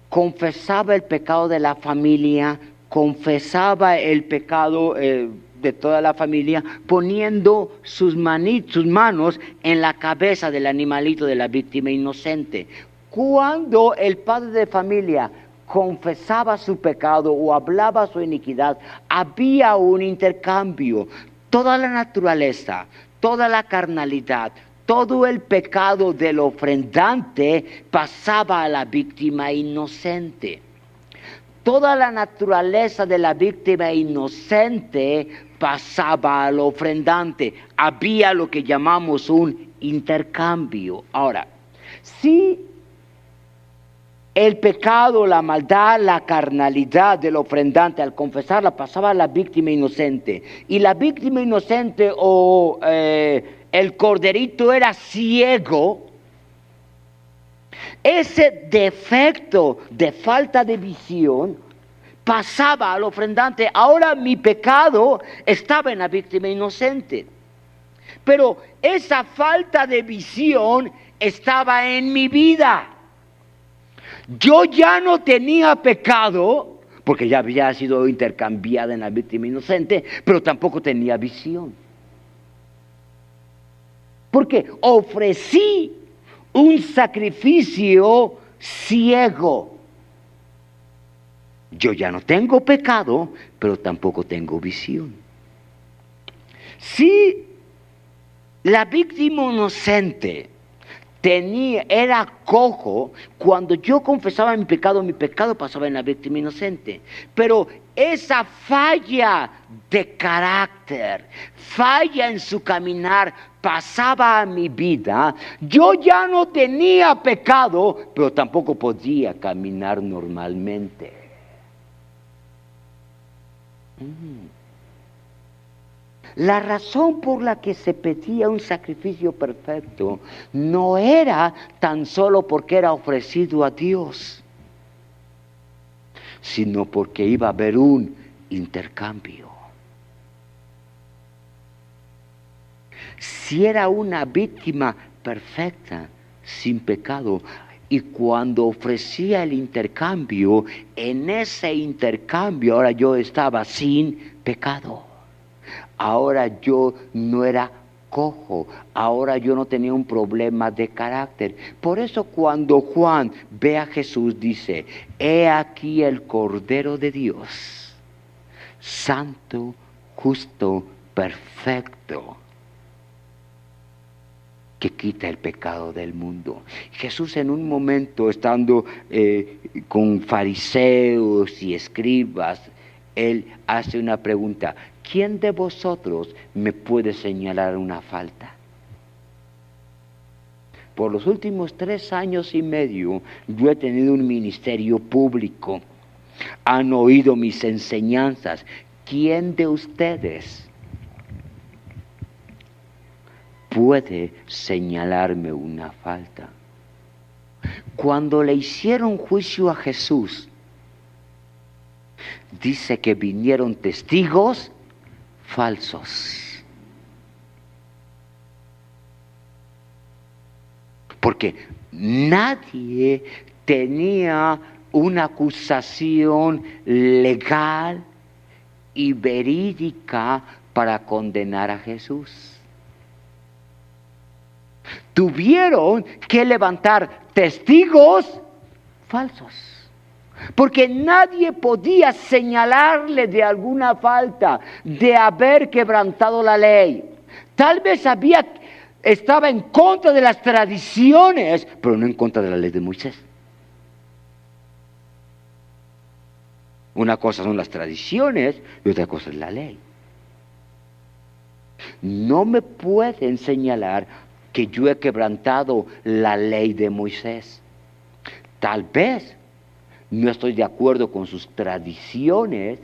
confesaba el pecado de la familia, confesaba el pecado de toda la familia, poniendo sus manos en la cabeza del animalito de la víctima inocente. Cuando el padre de familia confesaba su pecado o hablaba su iniquidad, había un intercambio. Toda la naturaleza, toda la carnalidad, todo el pecado del ofrendante pasaba a la víctima inocente. Toda la naturaleza de la víctima inocente pasaba al ofrendante. Había lo que llamamos un intercambio. Ahora, si el pecado, la maldad, la carnalidad del ofrendante al confesarla pasaba a la víctima inocente, y la víctima inocente o el corderito era ciego, ese defecto de falta de visión pasaba al ofrendante. Ahora mi pecado estaba en la víctima inocente, pero esa falta de visión estaba en mi vida. Yo ya no tenía pecado, porque ya había sido intercambiada en la víctima inocente, pero tampoco tenía visión. Porque ofrecí un sacrificio ciego. Yo ya no tengo pecado, pero tampoco tengo visión. Si la víctima inocente era cojo, cuando yo confesaba mi pecado pasaba en la víctima inocente. Pero esa falla de carácter, falla en su caminar, pasaba a mi vida. Yo ya no tenía pecado, pero tampoco podía caminar normalmente. La razón por la que se pedía un sacrificio perfecto no era tan solo porque era ofrecido a Dios, sino porque iba a haber un intercambio. Si era una víctima perfecta, sin pecado, y cuando ofrecía el intercambio, en ese intercambio ahora yo estaba sin pecado. Ahora yo no era cojo, ahora yo no tenía un problema de carácter. Por eso cuando Juan ve a Jesús dice, he aquí el Cordero de Dios, santo, justo, perfecto, que quita el pecado del mundo. Jesús en un momento, estando con fariseos y escribas, Él hace una pregunta: ¿quién de vosotros me puede señalar una falta? Por los últimos 3 años y medio yo he tenido un ministerio público. Han oído mis enseñanzas. ¿Quién de ustedes puede señalarme una falta? Cuando le hicieron juicio a Jesús, dice que vinieron testigos falsos. Porque nadie tenía una acusación legal y verídica para condenar a Jesús. Tuvieron que levantar testigos falsos, porque nadie podía señalarle de alguna falta, de haber quebrantado la ley. Tal vez estaba en contra de las tradiciones, pero no en contra de la ley de Moisés. Una cosa son las tradiciones y otra cosa es la ley. No me pueden señalar que yo he quebrantado la ley de Moisés. Tal vez no estoy de acuerdo con sus tradiciones,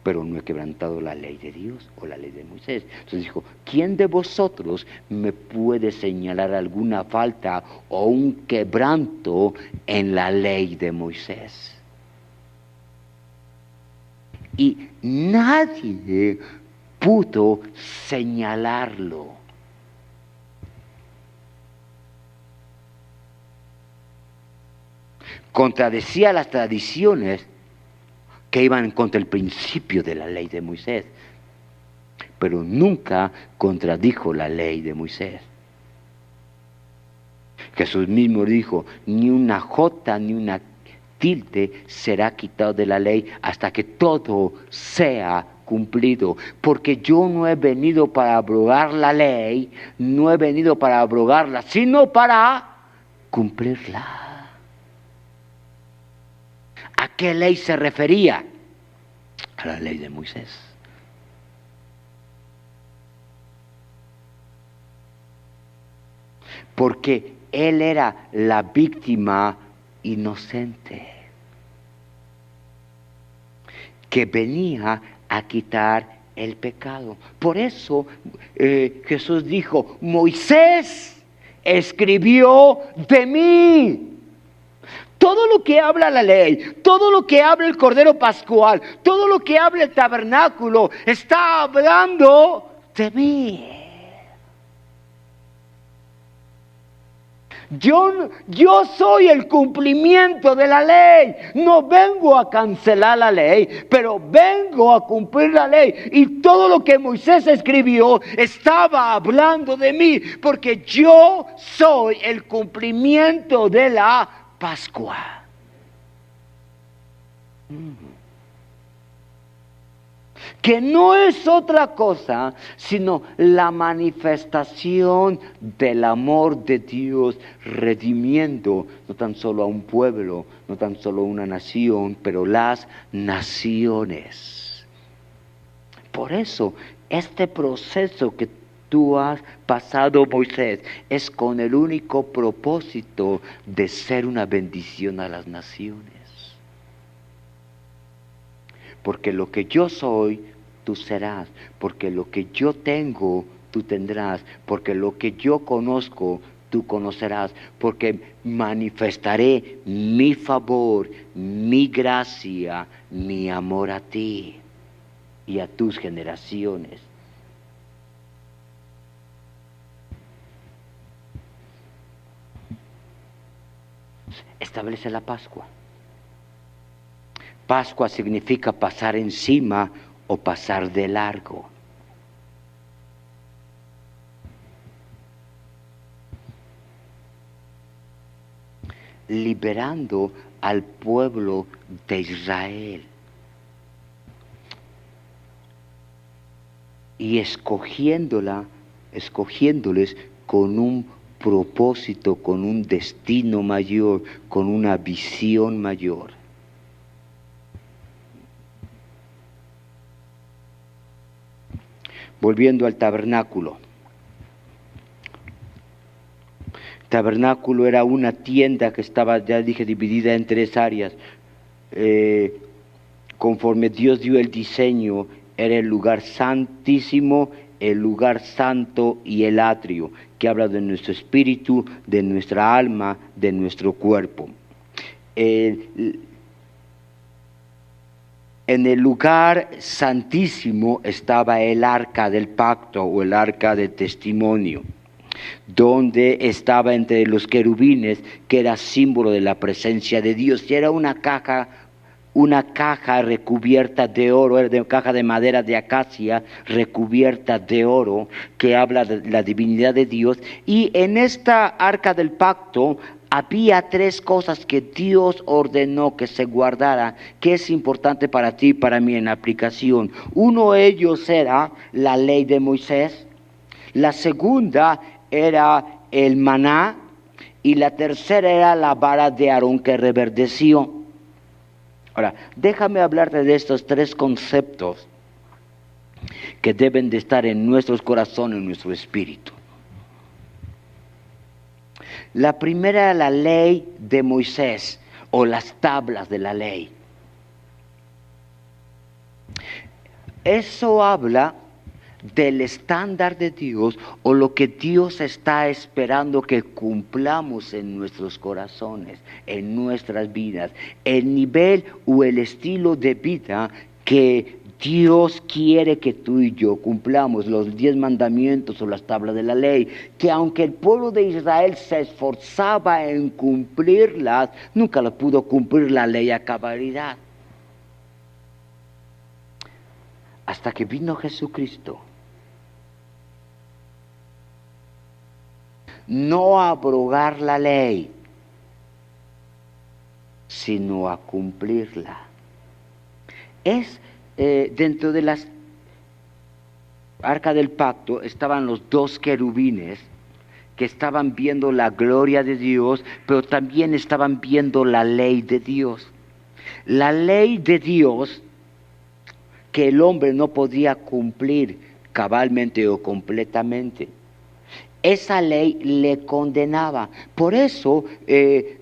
pero no he quebrantado la ley de Dios o la ley de Moisés. Entonces dijo: ¿quién de vosotros me puede señalar alguna falta o un quebranto en la ley de Moisés? Y nadie pudo señalarlo. Contradecía las tradiciones que iban contra el principio de la ley de Moisés, pero nunca contradijo la ley de Moisés. Jesús mismo dijo: ni una jota ni una tilde será quitado de la ley hasta que todo sea cumplido. Porque yo no he venido para abrogar la ley, no he venido para abrogarla, sino para cumplirla. ¿A qué ley se refería? A la ley de Moisés. Porque él era la víctima inocente que venía a quitar el pecado. Por eso Jesús dijo: Moisés escribió de mí. Todo lo que habla la ley, todo lo que habla el Cordero Pascual, todo lo que habla el tabernáculo, está hablando de mí. Yo soy el cumplimiento de la ley. No vengo a cancelar la ley, pero vengo a cumplir la ley. Y todo lo que Moisés escribió estaba hablando de mí, porque yo soy el cumplimiento de la Pascua. Que no es otra cosa sino la manifestación del amor de Dios, redimiendo no tan solo a un pueblo, no tan solo a una nación, pero las naciones. Por eso este proceso que tú has pasado, Moisés, es con el único propósito de ser una bendición a las naciones. Porque lo que yo soy, tú serás. Porque lo que yo tengo, tú tendrás. Porque lo que yo conozco, tú conocerás. Porque manifestaré mi favor, mi gracia, mi amor a ti y a tus generaciones. Establece la Pascua. Pascua significa pasar encima o pasar de largo. Liberando al pueblo de Israel y escogiéndoles con un propósito, con un destino mayor, con una visión mayor. Volviendo al tabernáculo. El tabernáculo era una tienda que estaba, ya dije, dividida en 3 áreas. Conforme Dios dio el diseño, era el lugar santísimo, el lugar santo y el atrio, que habla de nuestro espíritu, de nuestra alma, de nuestro cuerpo. En el lugar santísimo estaba el arca del pacto o el arca de testimonio, donde estaba entre los querubines, que era símbolo de la presencia de Dios, y era una caja recubierta de oro, era de caja de madera de acacia recubierta de oro, que habla de la divinidad de Dios. Y en esta arca del pacto había 3 cosas que Dios ordenó que se guardara, que es importante para ti y para mí en la aplicación. Uno de ellos era la ley de Moisés, la segunda era el maná, y la tercera era la vara de Aarón que reverdeció. Ahora, déjame hablarte de estos 3 conceptos que deben de estar en nuestros corazones, en nuestro espíritu. La primera, la ley de Moisés, o las tablas de la ley. Eso habla del estándar de Dios, o lo que Dios está esperando que cumplamos en nuestros corazones, en nuestras vidas, el nivel o el estilo de vida que Dios quiere que tú y yo cumplamos, los 10 mandamientos o las tablas de la ley, que aunque el pueblo de Israel se esforzaba en cumplirlas, nunca lo pudo cumplir la ley a cabalidad. Hasta que vino Jesucristo. No a abrogar la ley, sino a cumplirla. Dentro de las arca del pacto estaban los 2 querubines que estaban viendo la gloria de Dios, pero también estaban viendo la ley de Dios. La ley de Dios que el hombre no podía cumplir cabalmente o completamente. Esa ley le condenaba. Por eso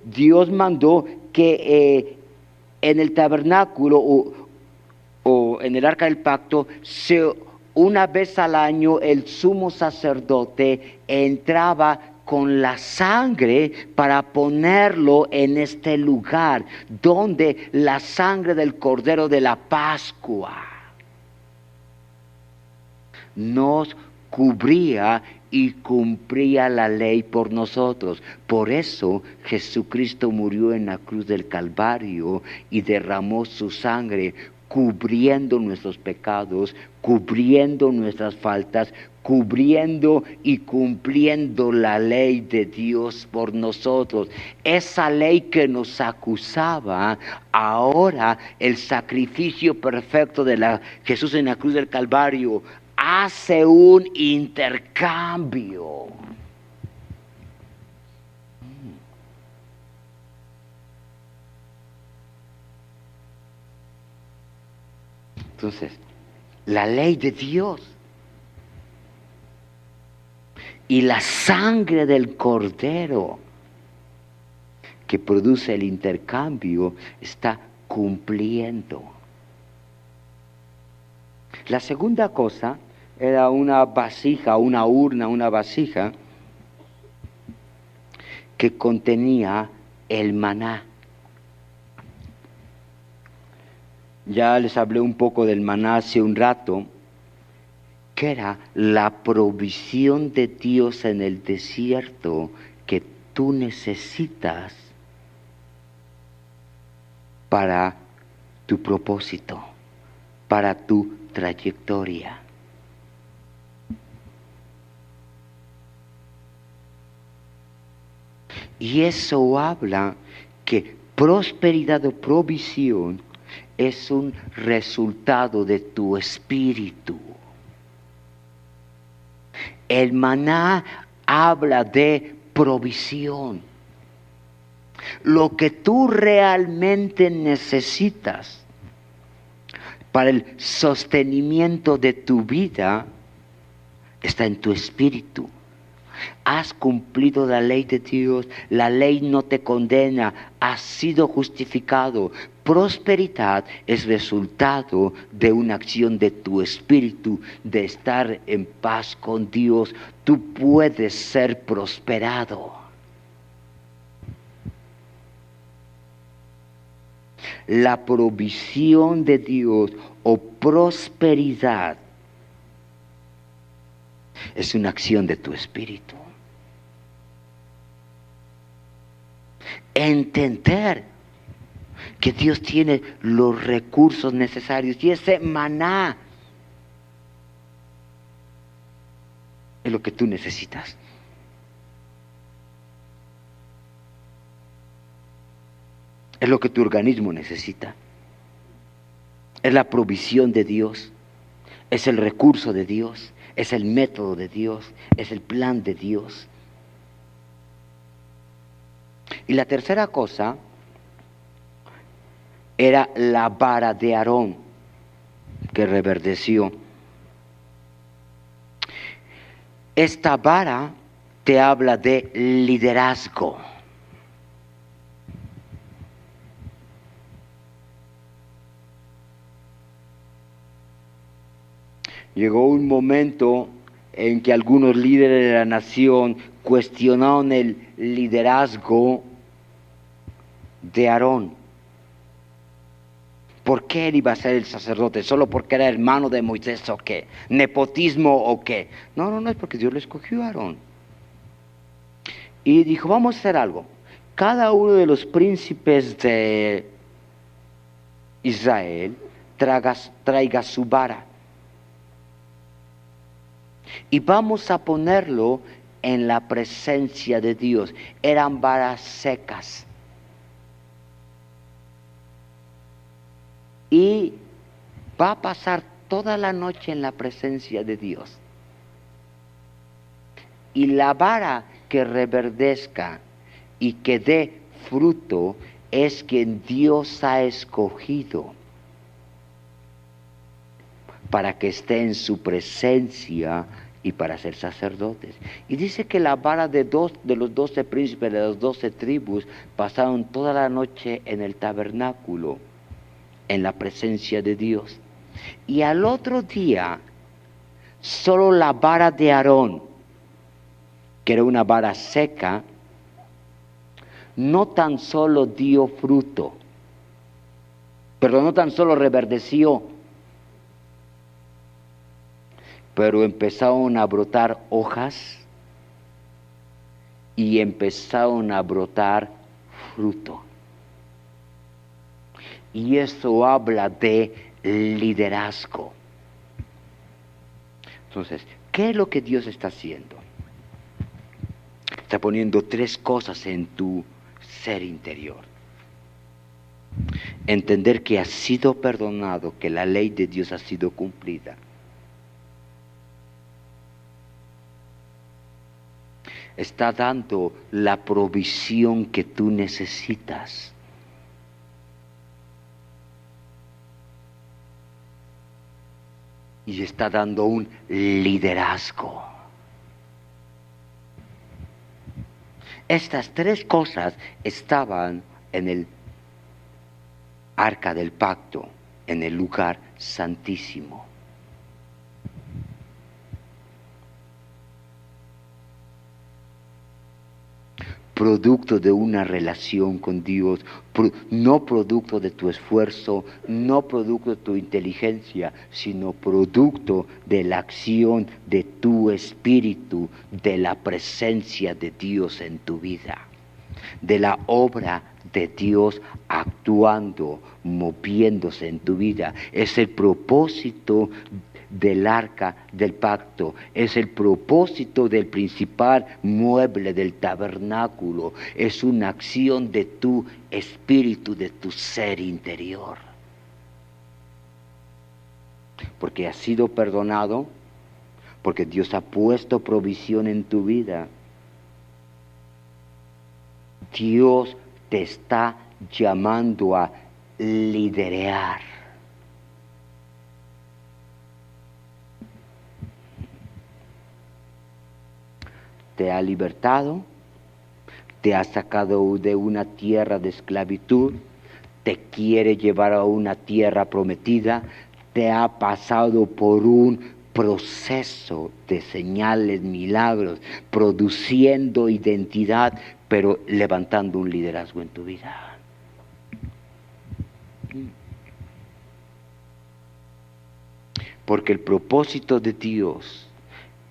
Dios mandó que en el tabernáculo o en el arca del pacto, una vez al año el sumo sacerdote entraba con la sangre para ponerlo en este lugar, donde la sangre del Cordero de la Pascua nos cubría y cumplía la ley por nosotros. Por eso Jesucristo murió en la cruz del Calvario y derramó su sangre, cubriendo nuestros pecados, cubriendo nuestras faltas, cubriendo y cumpliendo la ley de Dios por nosotros. Esa ley que nos acusaba, ahora el sacrificio perfecto de Jesús en la cruz del Calvario hace un intercambio. Entonces, la ley de Dios y la sangre del Cordero que produce el intercambio está cumpliendo. La segunda cosa era una vasija, una urna, una vasija que contenía el maná. Ya les hablé un poco del maná hace un rato, que era la provisión de Dios en el desierto que tú necesitas para tu propósito, para tu trayectoria. Y eso habla que prosperidad o provisión es un resultado de tu espíritu. El maná habla de provisión. Lo que tú realmente necesitas para el sostenimiento de tu vida está en tu espíritu. Has cumplido la ley de Dios, la ley no te condena, has sido justificado. Prosperidad es resultado de una acción de tu espíritu, de estar en paz con Dios. Tú puedes ser prosperado. La provisión de Dios o prosperidad es una acción de tu espíritu. Entender que Dios tiene los recursos necesarios y ese maná es lo que tú necesitas. Es lo que tu organismo necesita. Es la provisión de Dios. Es el recurso de Dios. Es el método de Dios. Es el plan de Dios. Y la tercera cosa era la vara de Aarón que reverdeció. Esta vara te habla de liderazgo. Llegó un momento en que algunos líderes de la nación cuestionaron el liderazgo de Aarón. ¿Por qué él iba a ser el sacerdote? ¿Solo porque era hermano de Moisés o qué? ¿Nepotismo o qué? No, es porque Dios le escogió a Aarón. Y dijo, vamos a hacer algo. Cada uno de los príncipes de Israel traiga su vara. Y vamos a ponerlo en la presencia de Dios. Eran varas secas. Y va a pasar toda la noche en la presencia de Dios. Y la vara que reverdezca y que dé fruto es quien Dios ha escogido para que esté en su presencia y para ser sacerdotes. Y dice que la vara de los 12 príncipes de las 12 tribus pasaron toda la noche en el tabernáculo, en la presencia de Dios. Y al otro día, solo la vara de Aarón, que era una vara seca, no tan solo dio fruto, pero no tan solo reverdeció, pero empezaron a brotar hojas y empezaron a brotar fruto. Y eso habla de liderazgo. Entonces, ¿qué es lo que Dios está haciendo? Está poniendo 3 cosas en tu ser interior. Entender que has sido perdonado, que la ley de Dios ha sido cumplida. Está dando la provisión que tú necesitas. Y está dando un liderazgo. Estas 3 cosas estaban en el arca del pacto, en el lugar santísimo. Producto de una relación con Dios, no producto de tu esfuerzo, no producto de tu inteligencia, sino producto de la acción de tu espíritu, de la presencia de Dios en tu vida, de la obra de Dios actuando, moviéndose en tu vida. Es el propósito del arca del pacto, es el propósito del principal mueble del tabernáculo, es una acción de tu espíritu, de tu ser interior. Porque has sido perdonado, porque Dios ha puesto provisión en tu vida, Dios te está llamando a liderar. Te ha libertado, te ha sacado de una tierra de esclavitud, te quiere llevar a una tierra prometida, te ha pasado por un proceso de señales, milagros, produciendo identidad, pero levantando un liderazgo en tu vida. Porque el propósito de Dios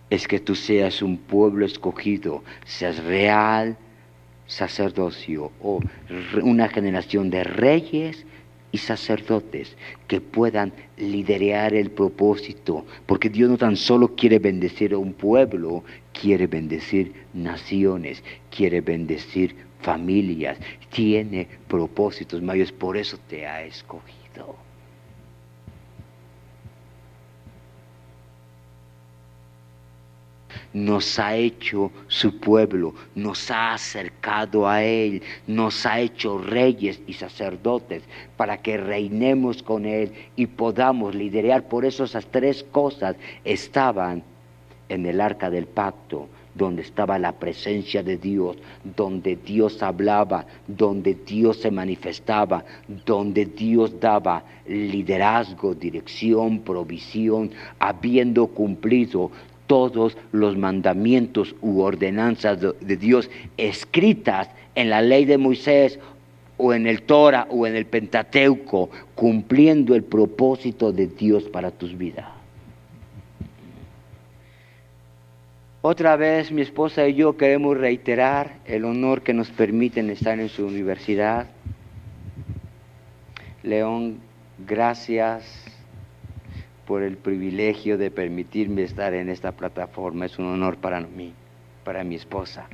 es que tú seas un pueblo escogido, seas real sacerdocio o una generación de reyes y sacerdotes que puedan liderar el propósito, porque Dios no tan solo quiere bendecir a un pueblo, quiere bendecir naciones, quiere bendecir familias, tiene propósitos mayores, por eso te ha escogido. Nos ha hecho su pueblo, nos ha acercado a Él, nos ha hecho reyes y sacerdotes para que reinemos con Él y podamos liderar. Por eso esas tres cosas estaban en el arca del pacto, donde estaba la presencia de Dios, donde Dios hablaba, donde Dios se manifestaba, donde Dios daba liderazgo, dirección, provisión, habiendo cumplido todos los mandamientos u ordenanzas de Dios escritas en la ley de Moisés o en el Torah o en el Pentateuco, cumpliendo el propósito de Dios para tus vidas. Otra vez mi esposa y yo queremos reiterar el honor que nos permiten estar en su universidad. León, gracias por el privilegio de permitirme estar en esta plataforma. Es un honor para mí, para mi esposa.